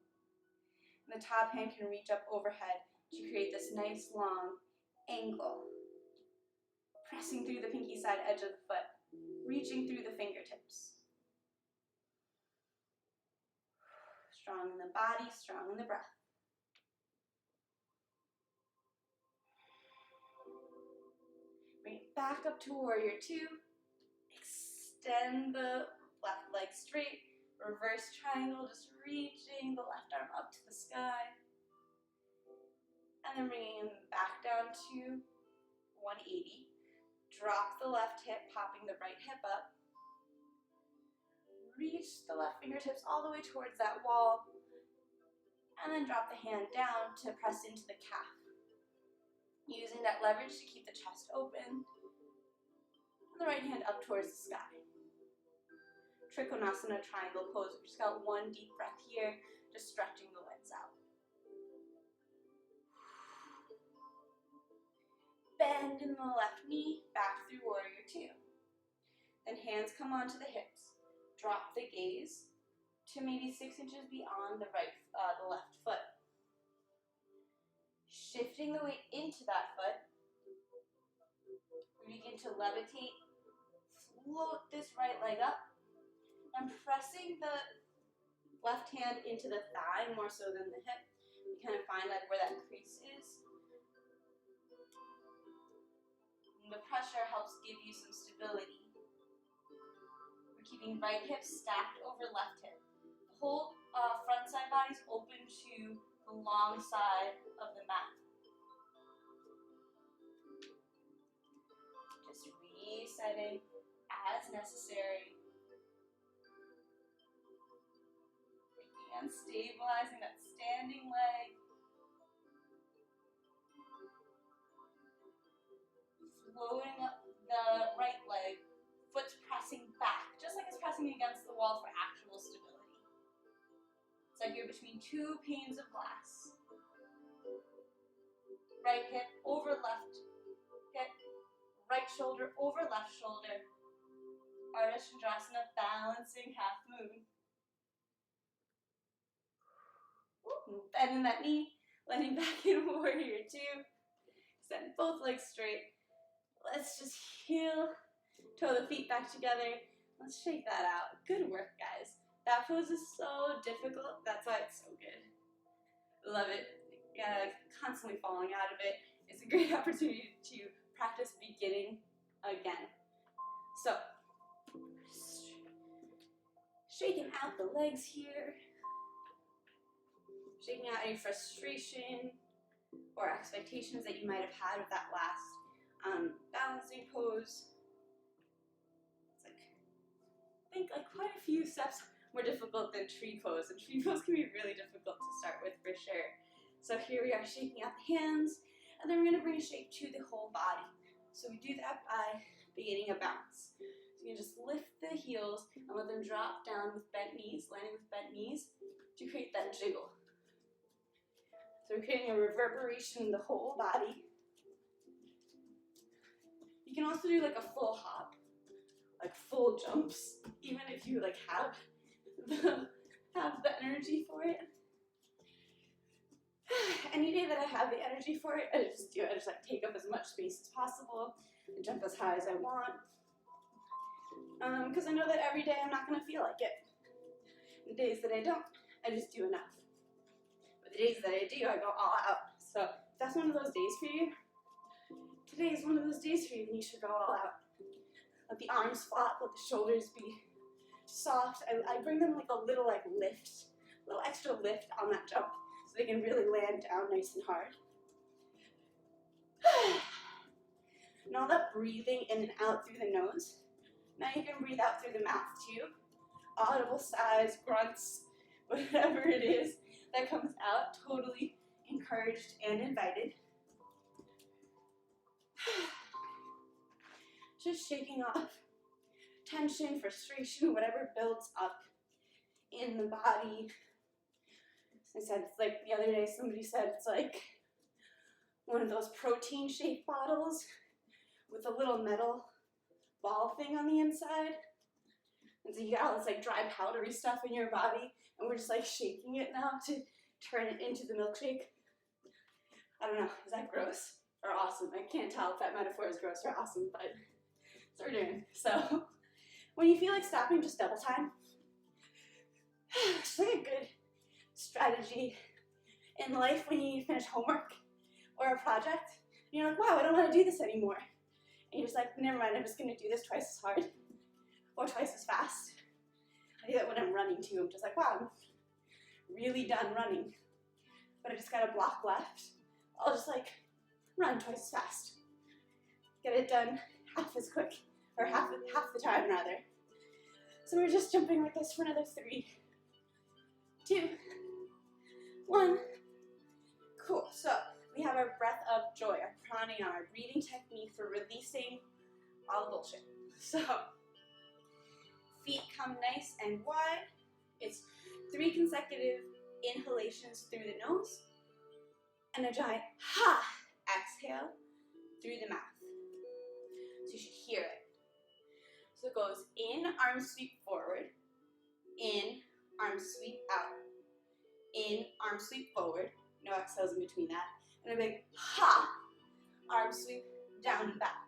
And the top hand can reach up overhead to create this nice long angle. Pressing through the pinky side edge of the foot, reaching through the fingertips. Strong in the body, strong in the breath. Bring it back up to warrior two. Extend the left leg straight. Reverse triangle, just reaching the left arm up to the sky. And then bringing it back down to 180. Drop the left hip, popping the right hip up. Reach the left fingertips all the way towards that wall. And then drop the hand down to press into the calf. Using that leverage to keep the chest open. And the right hand up towards the sky. Trikonasana triangle pose. We just got one deep breath here, just stretching the legs out. Bend in the left knee, back through warrior two. Then hands come onto the hips. Drop the gaze to maybe 6 inches beyond the left foot. Shifting the weight into that foot. We begin to levitate, float this right leg up, and pressing the left hand into the thigh more so than the hip. You kind of find like where that crease is. And the pressure helps give you some stability. We're keeping right hip stacked over left hip. The whole front side body is open to the long side of the mat. Just resetting as necessary. And stabilizing that standing leg. Floating up the right leg. Foot's pressing back, just like it's pressing against the wall for actual stability. It's like you're between two panes of glass. Right hip over left hip. Right shoulder over left shoulder. Ardha Chandrasana, balancing half moon. Bending that knee, landing back in warrior two. Send both legs straight. Let's just heel, toe the feet back together. Let's shake that out. Good work, guys. That pose is so difficult. That's why it's so good. Love it. Yeah, constantly falling out of it. It's a great opportunity to practice beginning again. So, shaking out the legs here. Shaking out any frustration or expectations that you might have had with that last balancing pose. It's like, I think like quite a few steps more difficult than tree pose, and tree pose can be really difficult to start with for sure. So here we are shaking out the hands, and then we're going to bring a shake to the whole body. So we do that by beginning a bounce. So you can just lift the heels and let them drop down with bent knees, landing with bent knees to create that jiggle. So we're creating a reverberation in the whole body. You can also do like a full hop, like full jumps, even if you like have the energy for it. Any day that I have the energy for it, I just do it. I just like take up as much space as possible and jump as high as I want. Because I know that every day I'm not going to feel like it. The days that I don't, I just do enough. But the days that I do, I go all out. So if that's one of those days for you, today is one of those days for you, and you should go all out. Let the arms flop, let the shoulders be soft. I bring them like a little like lift, a little extra lift on that jump so they can really land down nice and hard. And all that breathing in and out through the nose. Now you can breathe out through the mouth too. Audible sighs, grunts, whatever it is that comes out, totally encouraged and invited. Just shaking off tension, frustration, whatever builds up in the body. As I said, it's like the other day somebody said it's like one of those protein shake bottles with a little metal ball thing on the inside. And so you got all this like dry powdery stuff in your body, and we're just like shaking it now to turn it into the milkshake. I don't know, is that gross or awesome? I can't tell if that metaphor is gross or awesome, but that's what we're doing. So when you feel like stopping, just double time. It's like a good strategy in life when you finish homework or a project. And you're like, wow, I don't want to do this anymore. And you're just like, never mind, I'm just going to do this twice as hard or twice as fast. I do that when I'm running too. I'm just like, wow, I'm really done running, but I just got a block left. I'll just like run twice as fast. Get it done half as quick, or half the time rather. So we're just jumping like this for another 3, 2, 1. Cool. So we have our breath of joy, our pranayama, our breathing technique for releasing all the bullshit. So feet come nice and wide. It's 3 consecutive inhalations through the nose and a giant ha exhale through the mouth. So you should hear it. So it goes in, arm sweep forward, in, arm sweep out, in, arm sweep forward, no exhales in between that, and a big ha, arm sweep down and back.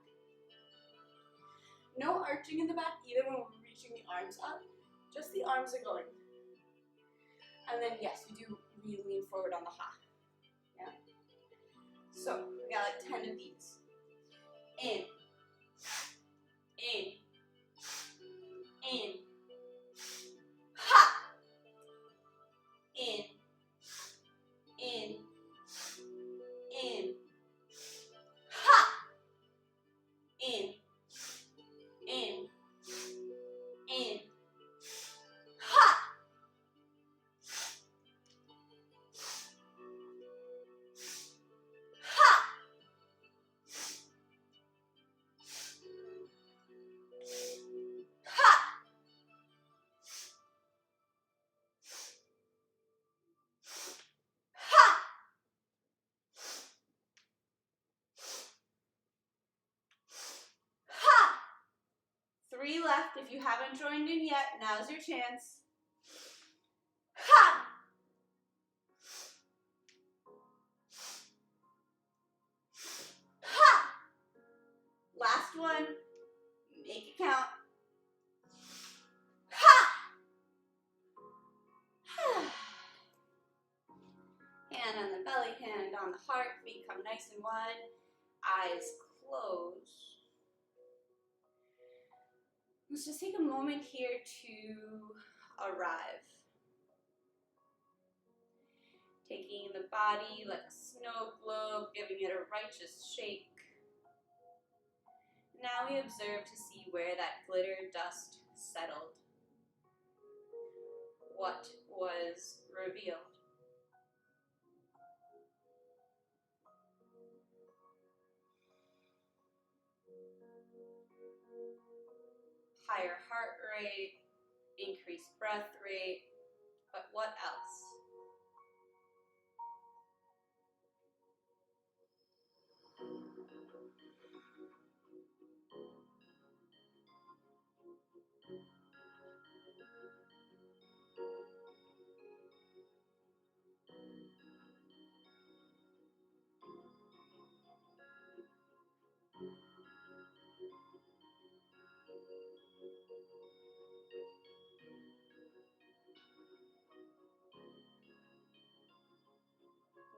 No arching in the back either when we're reaching the arms up, just the arms are going. And then yes, we do lean forward on the ha. Yeah. So we got like 10 of these. In, in, in, ha, in, in, in, ha, in, in, in, ha, ha, ha, ha. 3 left. If you haven't joined in yet, now's your chance. Ha! Ha! Last one. Make it count. Ha! Hand on the belly, hand on the heart. Feet come nice and wide. Eyes closed. Let's just take a moment here to arrive. Taking the body like a snow globe, giving it a righteous shake. Now we observe to see where that glitter dust settled. What was revealed? Higher heart rate, increased breath rate, but what else?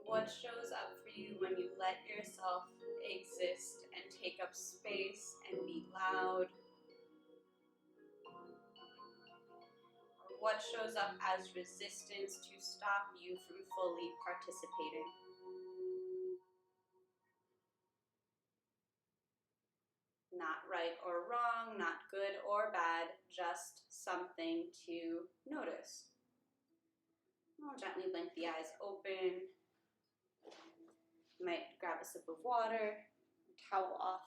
What shows up for you when you let yourself exist and take up space and be loud? Or what shows up as resistance to stop you from fully participating? Not right or wrong, not good or bad, just something to notice. I'll gently blink the eyes open. You might grab a sip of water, towel off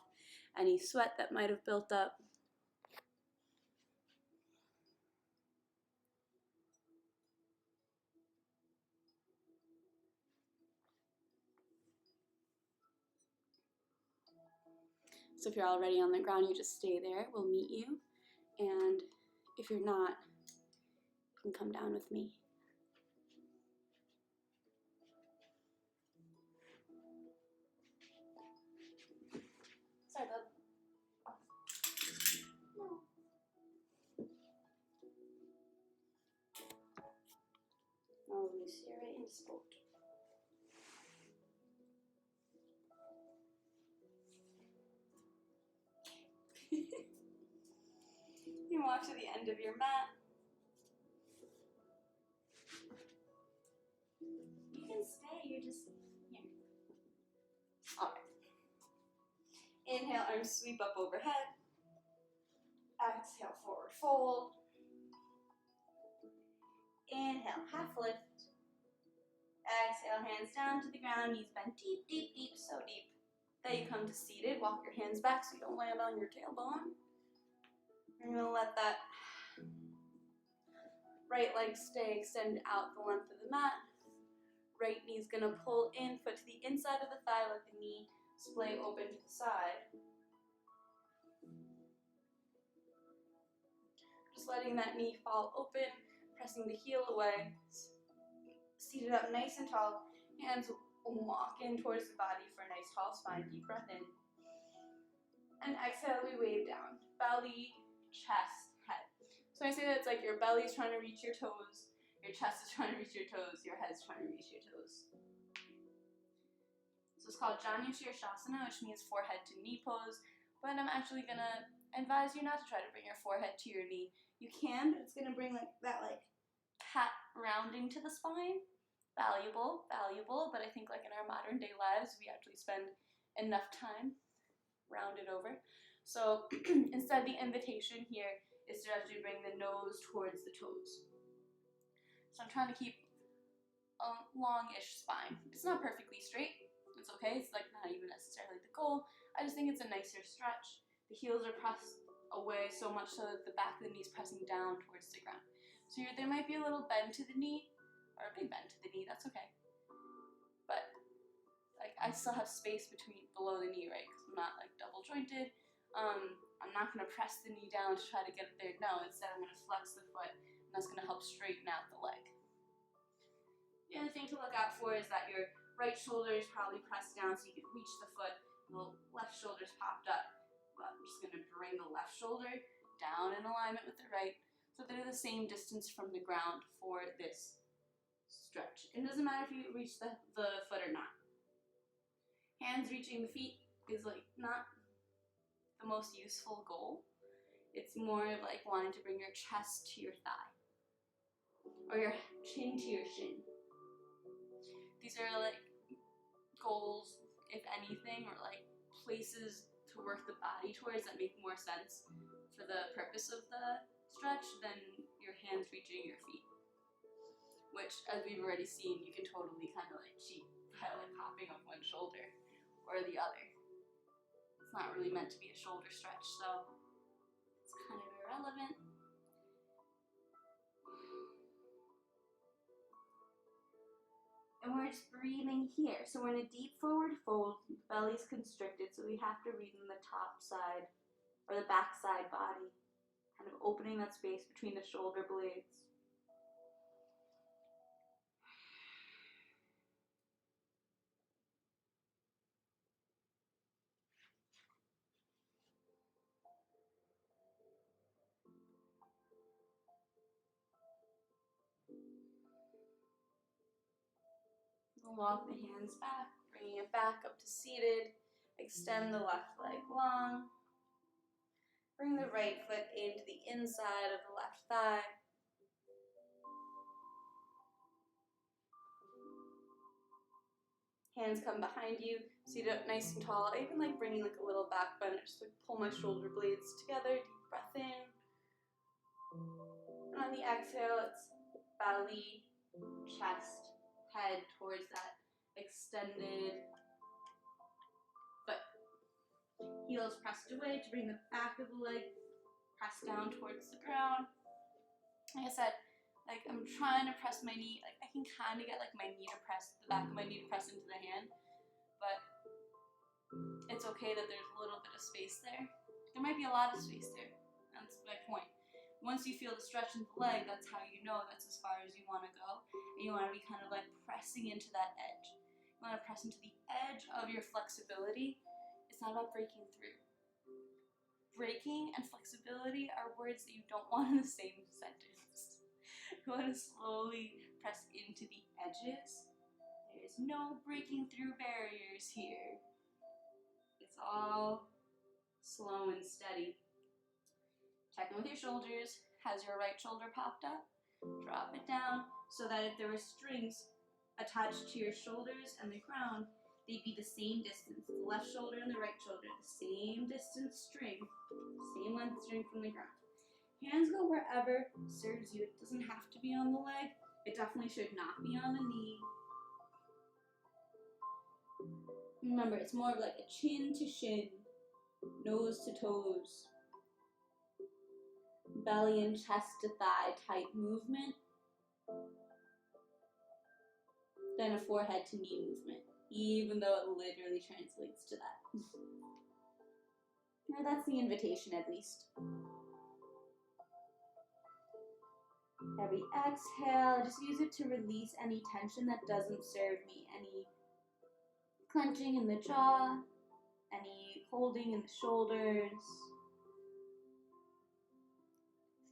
any sweat that might have built up. So if you're already on the ground, you just stay there. We'll meet you. And if you're not, you can come down with me. Sorry, bub. No. Oh, you see right in spot. You walk to the end of your mat. You can stay, you're just here. Alright. Inhale, arms sweep up overhead. Exhale, forward fold. Inhale, half lift. Exhale, hands down to the ground, knees bent deep, deep, deep, so deep. Then you come to seated, walk your hands back so you don't land on your tailbone. You're gonna let that right leg stay extended out the length of the mat. Right knee's gonna pull in, foot to the inside of the thigh, let the knee splay open to the side. Just letting that knee fall open, pressing the heel away. Seated up nice and tall. Hands walk in towards the body for a nice tall spine. Deep breath in. And exhale, we wave down. Belly, chest, head. So I say that it's like your belly's trying to reach your toes, your chest is trying to reach your toes, your head's trying to reach your toes. So it's called Janu Shirshasana, which means forehead to knee pose. But I'm actually gonna advise you not to try to bring your forehead to your knee. You can, but it's gonna bring like that cat rounding to the spine. Valuable, but I think like in our modern day lives, we actually spend enough time rounded over. So instead, the invitation here is to actually bring the nose towards the toes. So I'm trying to keep a longish spine. It's not perfectly straight. It's okay. It's like not even necessarily the goal. I just think it's a nicer stretch. The heels are pressed away so much so that the back of the knee is pressing down towards the ground. So there might be a little bend to the knee, or a big bend to the knee, that's okay. But like I still have space below the knee, right? Because I'm not like double jointed. I'm not gonna press the knee down to try to get it there. No, instead I'm gonna flex the foot, and that's gonna help straighten out the leg. The other thing to look out for is that your right shoulder is probably pressed down so you can reach the foot. The left shoulder's popped up. But I'm just gonna bring the left shoulder down in alignment with the right, so they're the same distance from the ground for this stretch. It doesn't matter if you reach the foot or not. Hands reaching the feet is like not the most useful goal. It's more of like wanting to bring your chest to your thigh or your chin to your shin. These are like goals, if anything, or like places to work the body towards that make more sense for the purpose of the stretch than your hands reaching your feet. Which, as we've already seen, you can totally kind of like cheat by like hopping up one shoulder or the other. It's not really meant to be a shoulder stretch, so it's kind of irrelevant. And we're just breathing here. So we're in a deep forward fold, the belly's constricted, so we have to breathe in the top side or the back side body, kind of opening that space between the shoulder blades. Walk the hands back, bringing it back up to seated. Extend the left leg long. Bring the right foot into the inside of the left thigh. Hands come behind you, seated up nice and tall. I even like bringing like a little back bend, just like pull my shoulder blades together. Deep breath in. And on the exhale, it's belly, chest, head towards that extended foot. Heels pressed away to bring the back of the leg pressed down towards the ground. Like I said, like I'm trying to press my knee, like I can kind of get like my knee to press, the back of my knee to press into the hand, but it's okay that there's a little bit of space there. There might be a lot of space there. That's my point. Once you feel the stretch in the leg, that's how you know that's as far as you want to go. And you want to be kind of like pressing into that edge. You want to press into the edge of your flexibility. It's not about breaking through. Breaking and flexibility are words that you don't want in the same sentence. You want to slowly press into the edges. There's no breaking through barriers here. It's all slow and steady. Check in with your shoulders. Has your right shoulder popped up? Drop it down so that if there were strings attached to your shoulders and the ground, they'd be the same distance. The left shoulder and the right shoulder, the same distance string, same length string from the ground. Hands go wherever serves you. It doesn't have to be on the leg. It definitely should not be on the knee. Remember, it's more of like a chin to shin, nose to toes, belly and chest to thigh type movement than a forehead to knee movement, even though it literally translates to that. Now that's the invitation, at least. Every exhale, just use it to release any tension that doesn't serve me, any clenching in the jaw, any holding in the shoulders,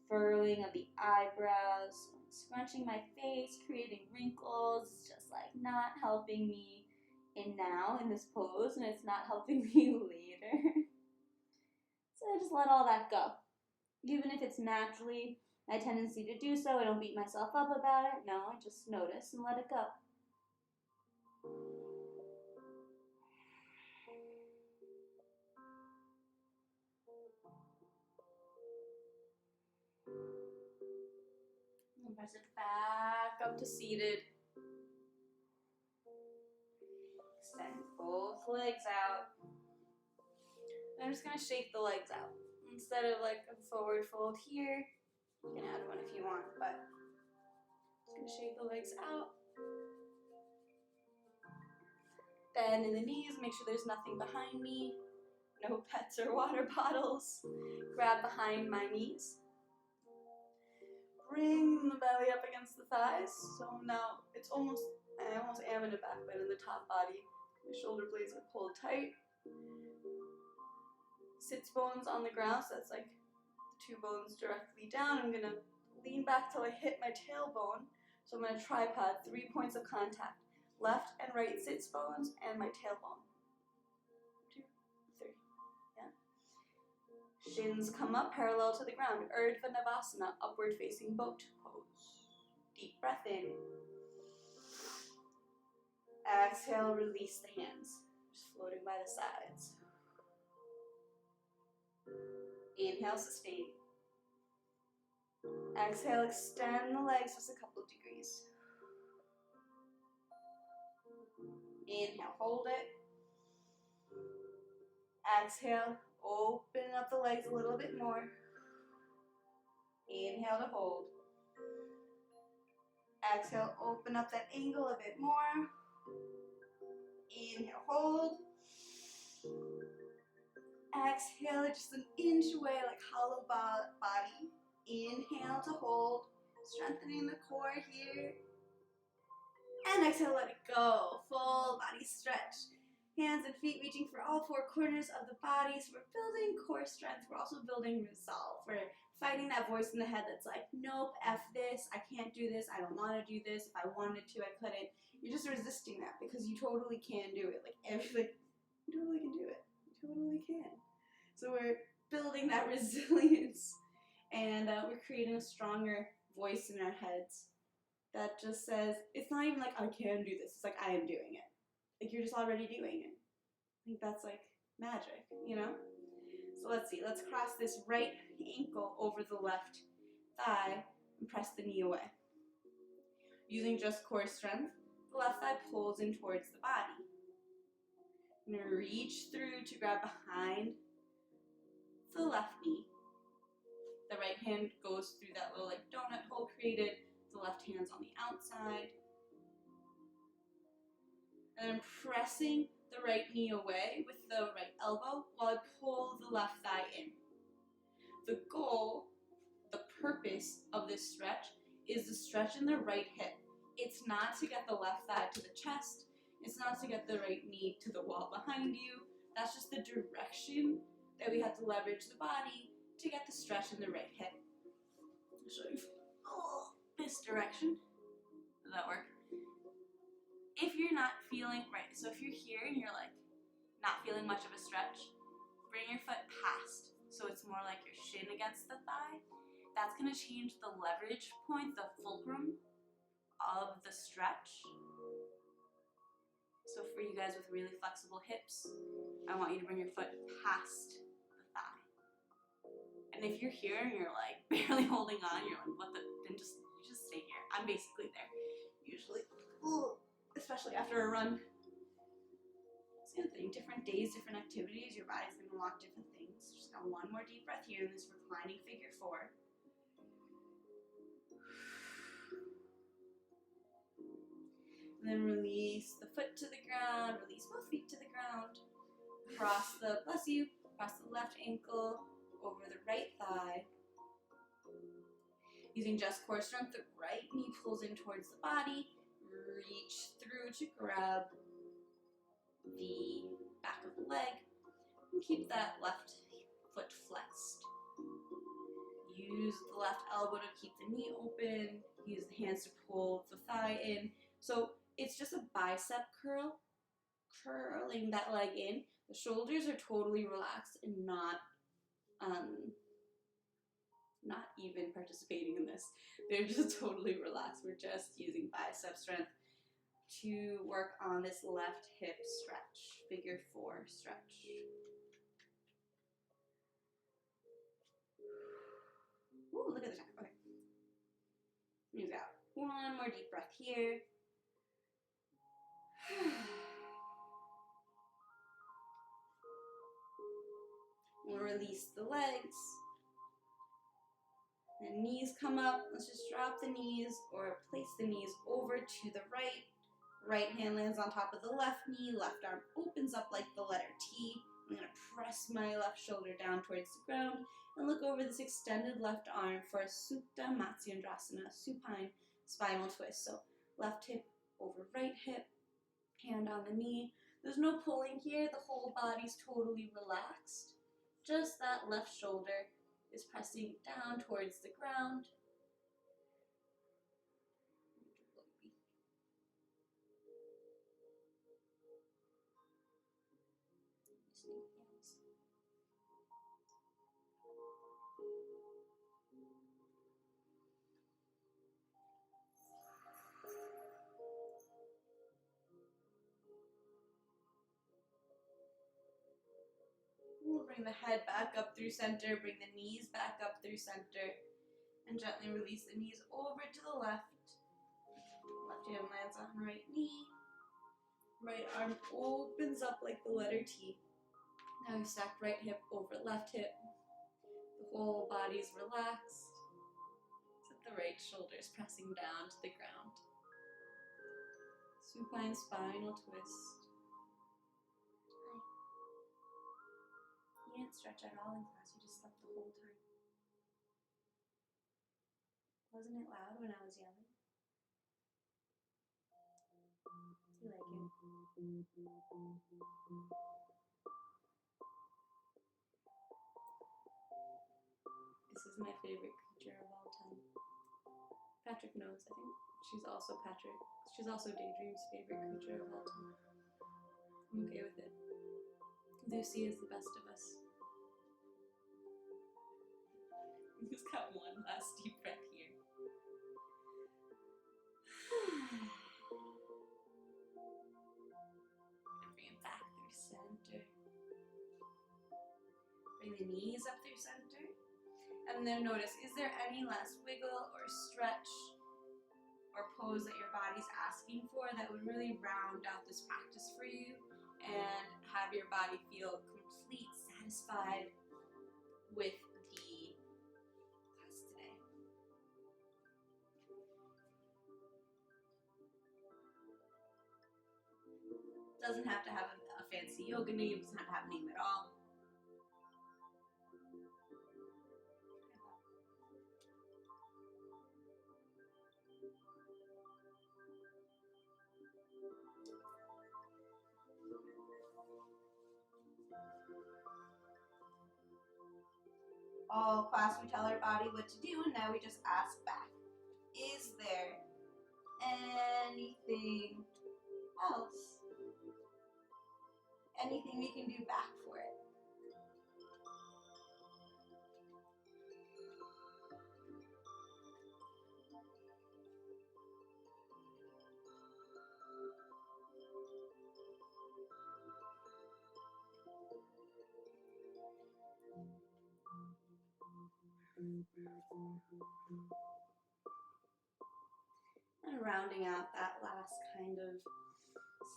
furrowing of the eyebrows, scrunching my face, creating wrinkles. It's just like not helping me in now in this pose, and it's not helping me later. So I just let all that go. Even if it's naturally my tendency to do so, I don't beat myself up about it. No, I just notice and let it go. And press it back up to seated. Extend both legs out. I'm just going to shake the legs out. Instead of like a forward fold here, you can add one if you want, but just going to shake the legs out. Bend in the knees, make sure there's nothing behind me. No pets or water bottles. Grab behind my knees. Bring the belly up against the thighs. So now I almost am in a back bend in the top body. My shoulder blades are pulled tight. Sits bones on the ground, so that's like the two bones directly down. I'm gonna lean back till I hit my tailbone. So I'm gonna tripod, 3 points of contact. Left and right sits bones and my tailbone. 2, 3, yeah. Shins come up parallel to the ground. Urdhva Navasana, upward facing boat pose. Deep breath in. Exhale, release the hands. Just floating by the sides. Inhale, sustain. Exhale, extend the legs just a couple of degrees. Inhale, hold it. Exhale, open up the legs a little bit more. Inhale to hold. Exhale, open up that angle a bit more. Inhale, hold. Exhale, just an inch away, like hollow body. Inhale to hold, strengthening the core here. And exhale, let it go. Full body stretch. Hands and feet reaching for all 4 corners of the body. So we're building core strength. We're also building resolve. We're fighting that voice in the head that's like, nope, F this, I can't do this, I don't want to do this. If I wanted to, I couldn't. You're just resisting that because you totally can do it. Like everything, you totally can do it. You totally can. So we're building that resilience, and we're creating a stronger voice in our heads that just says, it's not even like I can do this, it's like I am doing it. Like you're just already doing it. I think that's like magic, you know? So let's see, let's cross this right ankle over the left thigh and press the knee away. Using just core strength, the left thigh pulls in towards the body. I'm gonna reach through to grab behind the left knee. The right hand goes through that little like donut hole created. The left hand's on the outside. And I'm pressing the right knee away with the right elbow while I pull the left thigh in. The goal, the purpose of this stretch is the stretch in the right hip. It's not to get the left thigh to the chest. It's not to get the right knee to the wall behind you. That's just the direction that we have to leverage the body to get the stretch in the right hip. I'll show you this direction. Does that work? If you're not feeling, right, so if you're here and you're like not feeling much of a stretch, bring your foot past. So it's more like your shin against the thigh. That's gonna change the leverage point, the fulcrum of the stretch. So for you guys with really flexible hips, I want you to bring your foot past the thigh. And if you're here and you're like barely holding on, you're like, what the, then just stay here. I'm basically there, usually. Ooh. Especially after a run. So Same thing, different days, different activities, your body's going to want different things. Just got one more deep breath here in this reclining figure four. And then release the foot to the ground, release both feet to the ground. Cross the, bless you, cross the left ankle over the right thigh. Using just core strength, the right knee pulls in towards the body. Reach through to grab the back of the leg. And keep that left foot flexed. Use the left elbow to keep the knee open. Use the hands to pull the thigh in. So it's just a bicep curl, curling that leg in. The shoulders are totally relaxed and not even participating in this. They're just totally relaxed. We're just using bicep strength to work on this left hip stretch, figure four stretch. Ooh, look at the time. Okay. Move out. One more deep breath here. We'll release the legs. The knees come up. Let's just drop the knees or place the knees over to the right. Right hand lands on top of the left knee. Left arm opens up like the letter T. I'm going to press my left shoulder down towards the ground and look over this extended left arm for a Supta Matsyendrasana, supine spinal twist. So left hip over right hip, hand on the knee. There's no pulling here. The whole body's totally relaxed. Just that left shoulder is pressing down towards the ground. We'll bring the head back up through center, bring the knees back up through center, and gently release the knees over to the left. Left hand lands on right knee. Right arm opens up like the letter T. Now we stack right hip over left hip. The whole body's relaxed. Except the right shoulder is pressing down to the ground. Supine spinal twist. You didn't stretch at all in class, you just slept the whole time. Wasn't it loud when I was yelling? Do you like it? This is my favorite creature of all time. Patrick knows, I think she's also Daydream's favorite creature of all time. I'm okay with it. Lucy is the best of us. We just got one last deep breath here. And bring it back through center. Bring the knees up through center. And then notice, is there any last wiggle or stretch or pose that your body's asking for that would really round out this practice for you and have your body feel complete, satisfied with the class today? Doesn't have to have a fancy yoga name, doesn't have to have a name at all. All class we tell our body what to do, and now we just ask back. Is there anything else? Anything we can do back for it? And rounding out that last kind of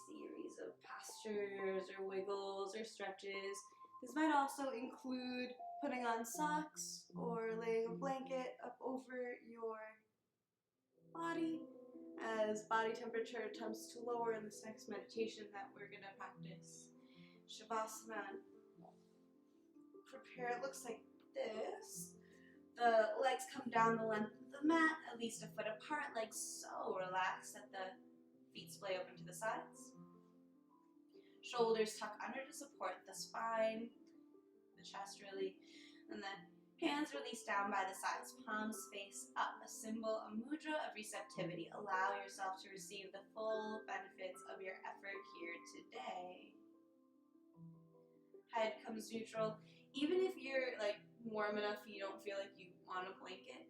series of postures or wiggles or stretches. This might also include putting on socks or laying a blanket up over your body as body temperature attempts to lower in this next meditation that we're going to practice. Savasana. Prepare, it looks like this. The legs come down the length of the mat, at least a foot apart, legs so relaxed that the feet splay open to the sides. Shoulders tuck under to support the spine, the chest really, and the hands release down by the sides, palms face up, a symbol, a mudra of receptivity. Allow yourself to receive the full benefits of your effort here today. Head comes neutral. Even if you're like warm enough you don't feel like you want a blanket,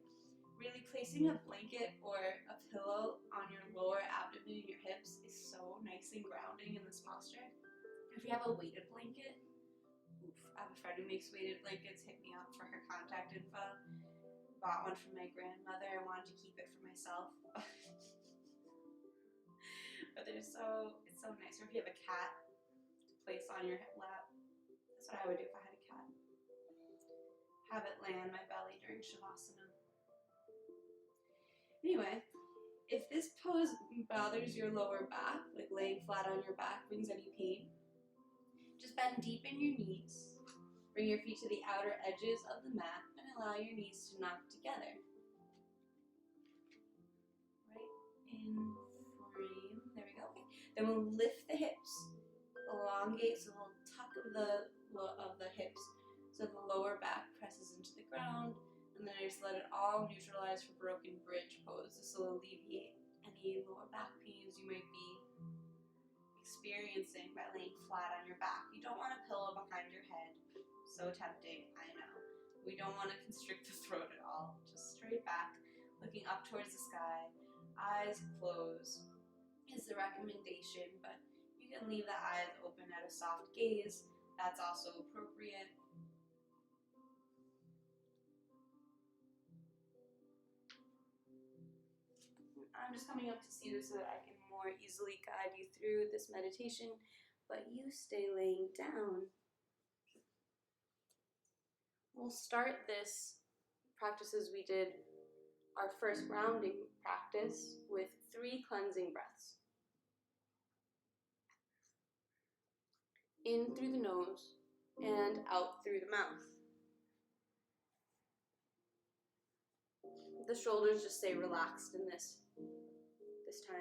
really placing a blanket or a pillow on your lower abdomen and your hips is so nice and grounding in this posture. If you have a weighted blanket, oof, I have a friend who makes weighted blankets, hit me up for her contact info. Bought one from my grandmother, I wanted to keep it for myself. But it's so nice. Or if you have a cat to place on your lap, that's what I would do if I had a cat. Have it lay on my belly during Savasana. Anyway, if this pose bothers your lower back, like laying flat on your back brings any pain, just bend deep in your knees. Bring your feet to the outer edges of the mat and allow your knees to knock together. Right in frame. There we go. Okay. Then we'll lift the hips, elongate, so we'll tuck of the hips so the lower back presses into the ground, and then I just let it all neutralize for broken bridge pose. This will alleviate any lower back pains you might be experiencing by laying flat on your back. You don't want a pillow behind your head. So tempting, I know. We don't want to constrict the throat at all. Just straight back, looking up towards the sky. Eyes closed is the recommendation, but you can leave the eyes open at a soft gaze. That's also appropriate. I'm just coming up to see this so that I can more easily guide you through this meditation, but you stay laying down. We'll start this practice as we did our first grounding practice with 3 cleansing breaths. In through the nose and out through the mouth. The shoulders just stay relaxed in this time.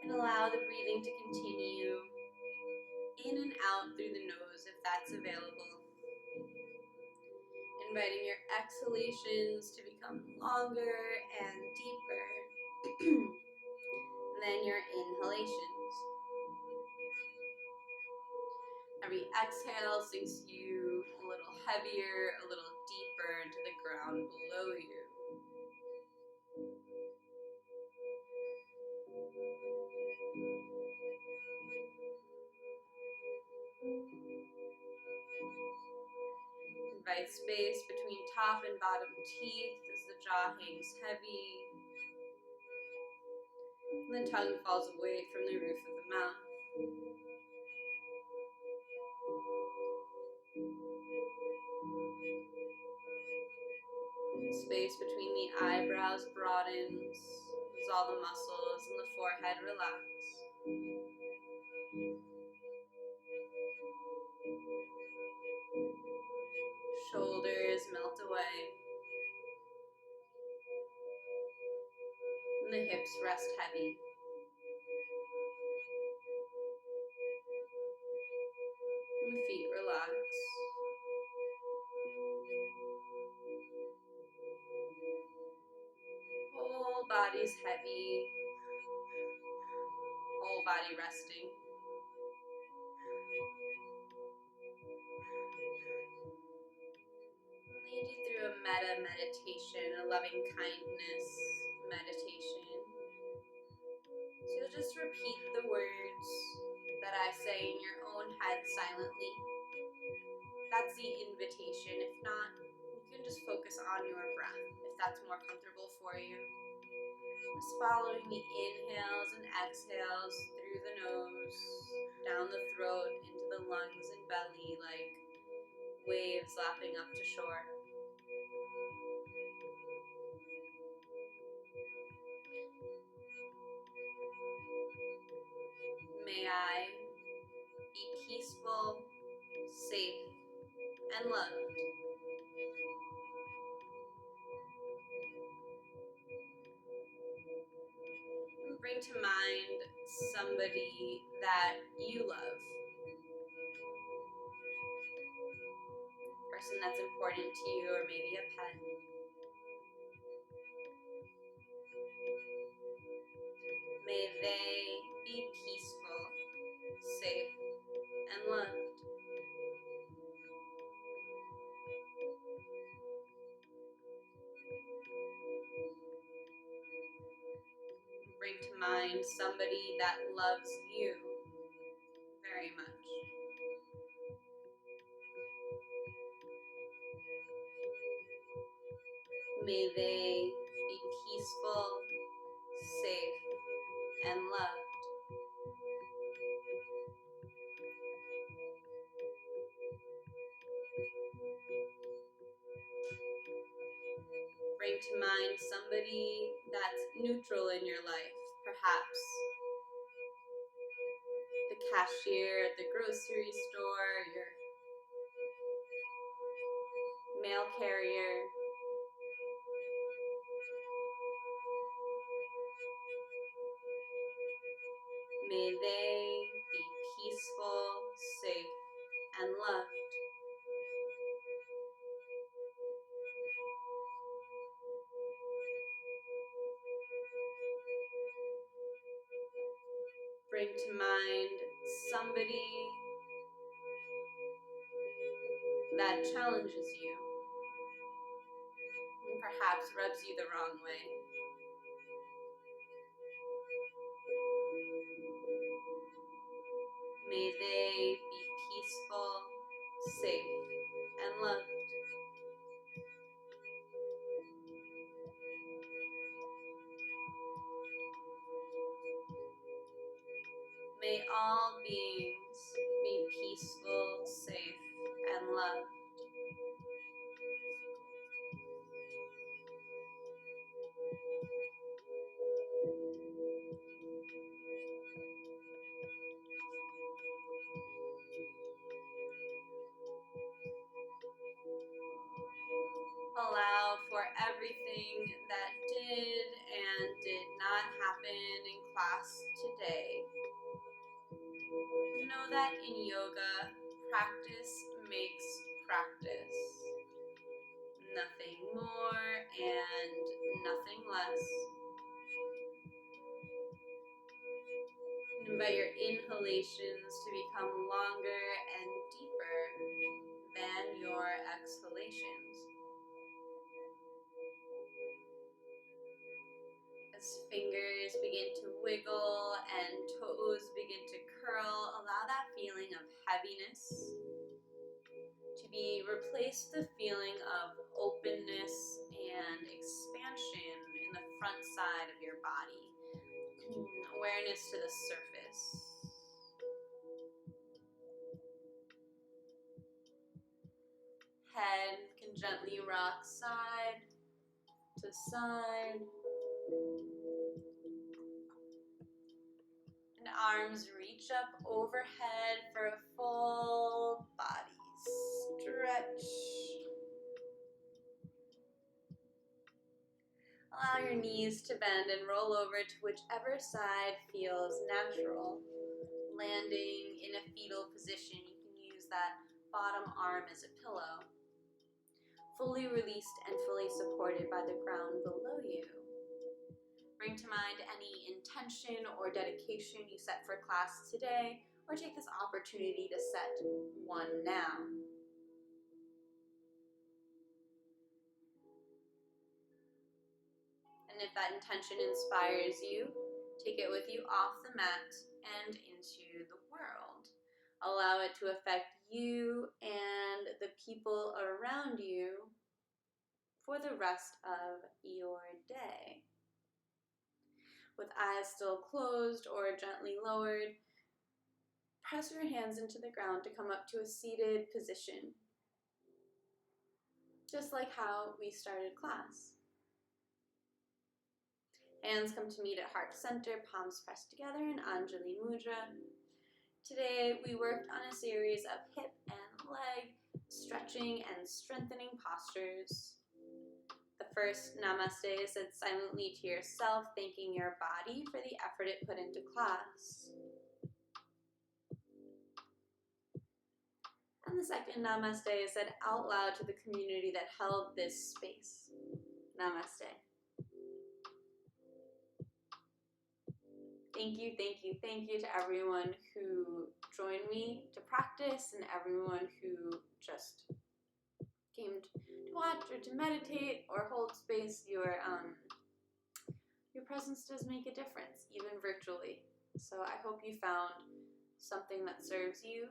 And allow the breathing to continue in and out through the nose if that's available. Inviting your exhalations to become longer and deeper than your inhalations. Every exhale sinks you a little heavier, a little deeper into the ground below you. Invite space between top and bottom teeth as the jaw hangs heavy. And the tongue falls away from the roof of the mouth. Space between the eyebrows broadens as all the muscles in the forehead relax. Shoulders melt away. And the hips rest heavy. And the feet relax. Whole body's heavy. Whole body resting. loving kindness meditation. So you'll just repeat the words that I say in your own head silently. That's the invitation. If not, you can just focus on your breath if that's more comfortable for you. Just following the inhales and exhales through the nose, down the throat, into the lungs and belly like waves lapping up to shore. May I be peaceful, safe, and loved. Bring to mind somebody that you love, a person that's important to you, or maybe a pet. May they be peaceful, safe, and loved. Bring to mind somebody that loves you very much. May they be peaceful, safe, and loved. Bring to mind somebody that's neutral in your life, perhaps the cashier at the grocery store, your mail carrier. May they be peaceful, safe, and loved. Bring to mind somebody that challenges you and perhaps rubs you the wrong way. May they be peaceful, safe, and loved. May all beings be peaceful, safe, and loved. Allow for everything that did and did not happen in class today. Know that in yoga, practice makes practice. Nothing more and nothing less. Invite your inhalations to become longer and deeper than your exhalations. As fingers begin to wiggle and toes begin to curl, allow that feeling of heaviness to be replaced with the feeling of openness and expansion in the front side of your body. Awareness to the surface. Head can gently rock side to side. And arms reach up overhead for a full body stretch. Allow your knees to bend and roll over to whichever side feels natural. Landing in a fetal position, you can use that bottom arm as a pillow. Fully released and fully supported by the ground below you. Bring to mind any intention or dedication you set for class today, or take this opportunity to set one now. And if that intention inspires you, take it with you off the mat and into the world. Allow it to affect you and the people around you for the rest of your day. With eyes still closed or gently lowered, press your hands into the ground to come up to a seated position, just like how we started class. Hands come to meet at heart center, palms pressed together in Anjali Mudra. Today we worked on a series of hip and leg stretching and strengthening postures. The first namaste is said silently to yourself, thanking your body for the effort it put into class. And the second namaste is said out loud to the community that held this space. Namaste. Thank you, thank you, thank you to everyone who joined me to practice and everyone who just came to watch or to meditate or hold space. Your presence does make a difference, even virtually. So I hope you found something that serves you,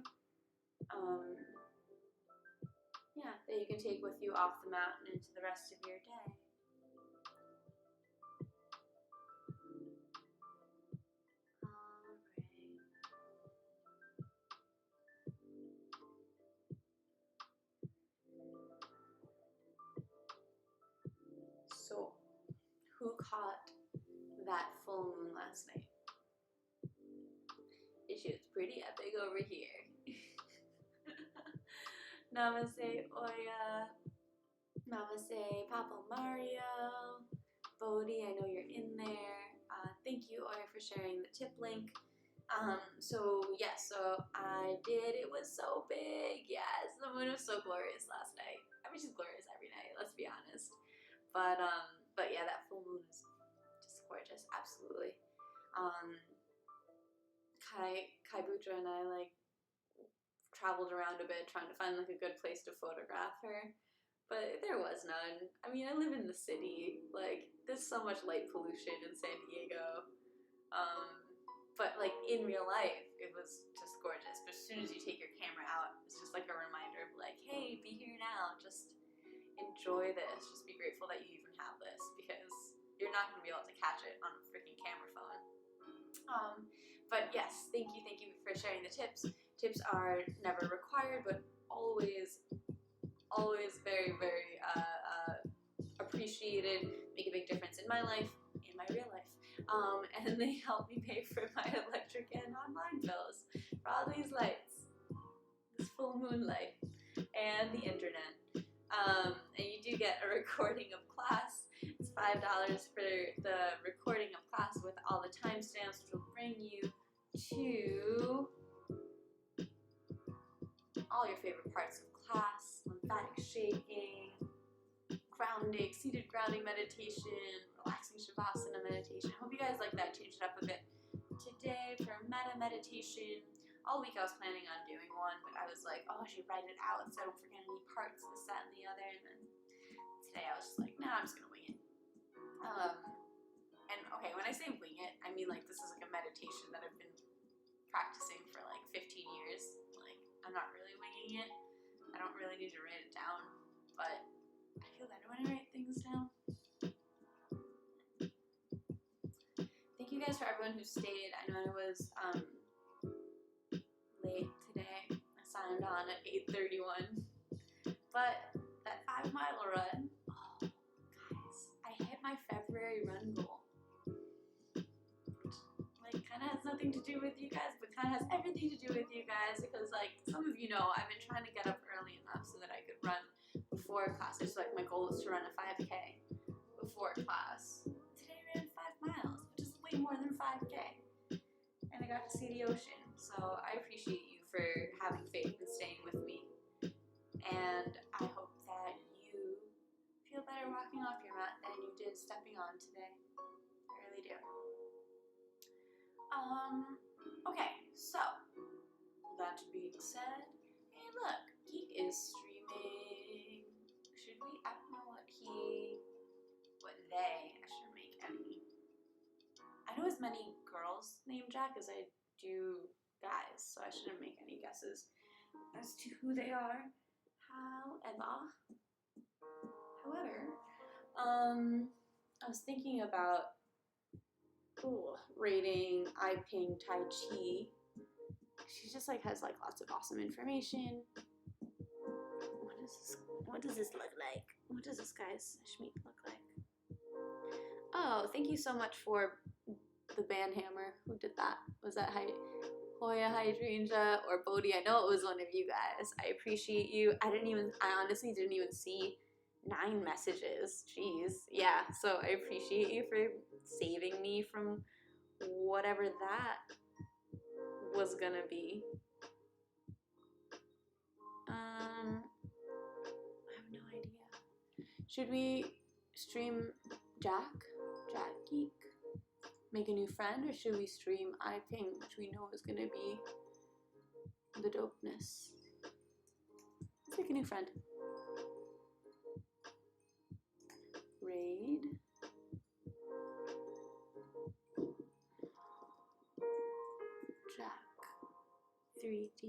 that you can take with you off the mat and into the rest of your day. So, who caught that full moon last night? It was pretty epic over here. Namaste, Oya. Namaste, Papa Mario. Bodhi, I know you're in there. Thank you, Oya, for sharing the tip link. So I did. It was so big. Yes, the moon was so glorious last night. I mean, she's glorious every night, let's be honest. But yeah, that full moon is just gorgeous, absolutely. Kai Butra and I traveled around a bit trying to find a good place to photograph her, but there was none. I mean, I live in the city. There's so much light pollution in San Diego. But in real life, it was just gorgeous. But as soon as you take your camera out, it's just a reminder of hey, be here now. Just enjoy this. Just be grateful that you even have this, because you're not going to be able to catch it on a freaking camera phone. But yes, thank you for sharing the tips. Tips are never required, but always very, very appreciated. Make a big difference in my life, in my real life. And they help me pay for my electric and online bills for all these lights, this full moon light, and the internet. And you do get a recording of class. It's $5 for the recording of class with all the timestamps, which will bring you to all your favorite parts of class: lymphatic shaking, grounding, seated grounding meditation, relaxing Savasana meditation. I hope you guys like that, changed it up a bit. Today for metta meditation, all week I was planning on doing one, but I was I should write it out so I don't forget any parts, this, that, and the other. And then today I was just I'm just gonna wing it. And okay, when I say wing it, I mean this is a meditation that I've been practicing for 15 years. I'm not really winging it. I don't really need to write it down, but I feel better when I write things down. Thank you guys for everyone who stayed. I know I was late today. I signed on at 8:31, but that 5-mile run, guys, I hit my February run goal. Kind of has nothing to do with you guys, but kind of has everything to do with you guys, because some of you know, I've been trying to get up early enough so that I could run before class. It's my goal is to run a 5K before class. Today I ran 5 miles, which is way more than 5K, and I got to see the ocean. So I appreciate you for having faith and staying with me, and I hope that you feel better walking off your mat than you did stepping on today. I really do. Okay, so that being said, hey look, Geek is streaming. Should we, I don't know what they, I should make as many girls named Jack as I do guys, so I shouldn't make any guesses as to who they are. However, I was thinking about rating I Ping Tai Chi. She just like has like lots of awesome information. What does this look like? What does this guy's Schmeat look like? Oh, thank you so much for the band hammer. Who did that? Was that Hoya Hydrangea or Bodhi? I know it was one of you guys. I appreciate you. I honestly didn't even see 9 messages. Jeez. Yeah, so I appreciate you for saving me from whatever that was gonna be. I have no idea. Should we stream Jack Geek? Make a new friend, or should we stream I Ping, which we know is gonna be the dopeness? Let's make a new friend. Raid. Jack. 3D.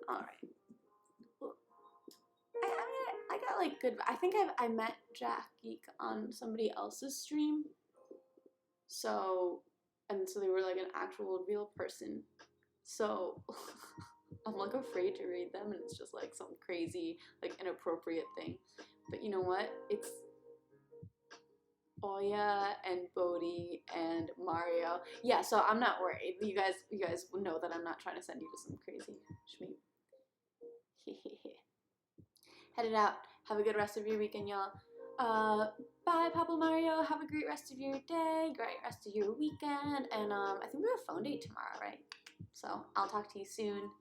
Alright. I got like good. I think I met Jack Geek on somebody else's stream. So they were like an actual real person. So I'm like afraid to read them, and it's just like some crazy, like inappropriate thing. But you know what? It's Oya and Bodhi and Mario. Yeah, so I'm not worried. You guys know that I'm not trying to send you to some crazy schmeat. Headed out. Have a good rest of your weekend, y'all. Bye, Papa Mario. Have a great rest of your day, great rest of your weekend, and I think we have a phone date tomorrow, right? So I'll talk to you soon.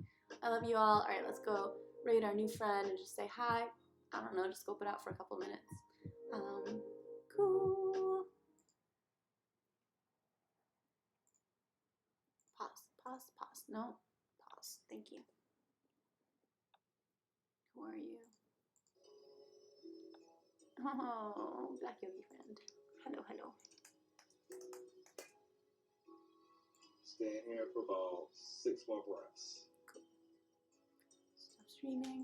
I love you all. All right, let's go raid our new friend and just say hi. I don't know, just scope it out for a couple minutes. Cool. Pause. No, pause. Thank you. Who are you? Oh, Black Yogi friend. Hello. Stay in here for about 6 more breaths. Cool. Stop streaming.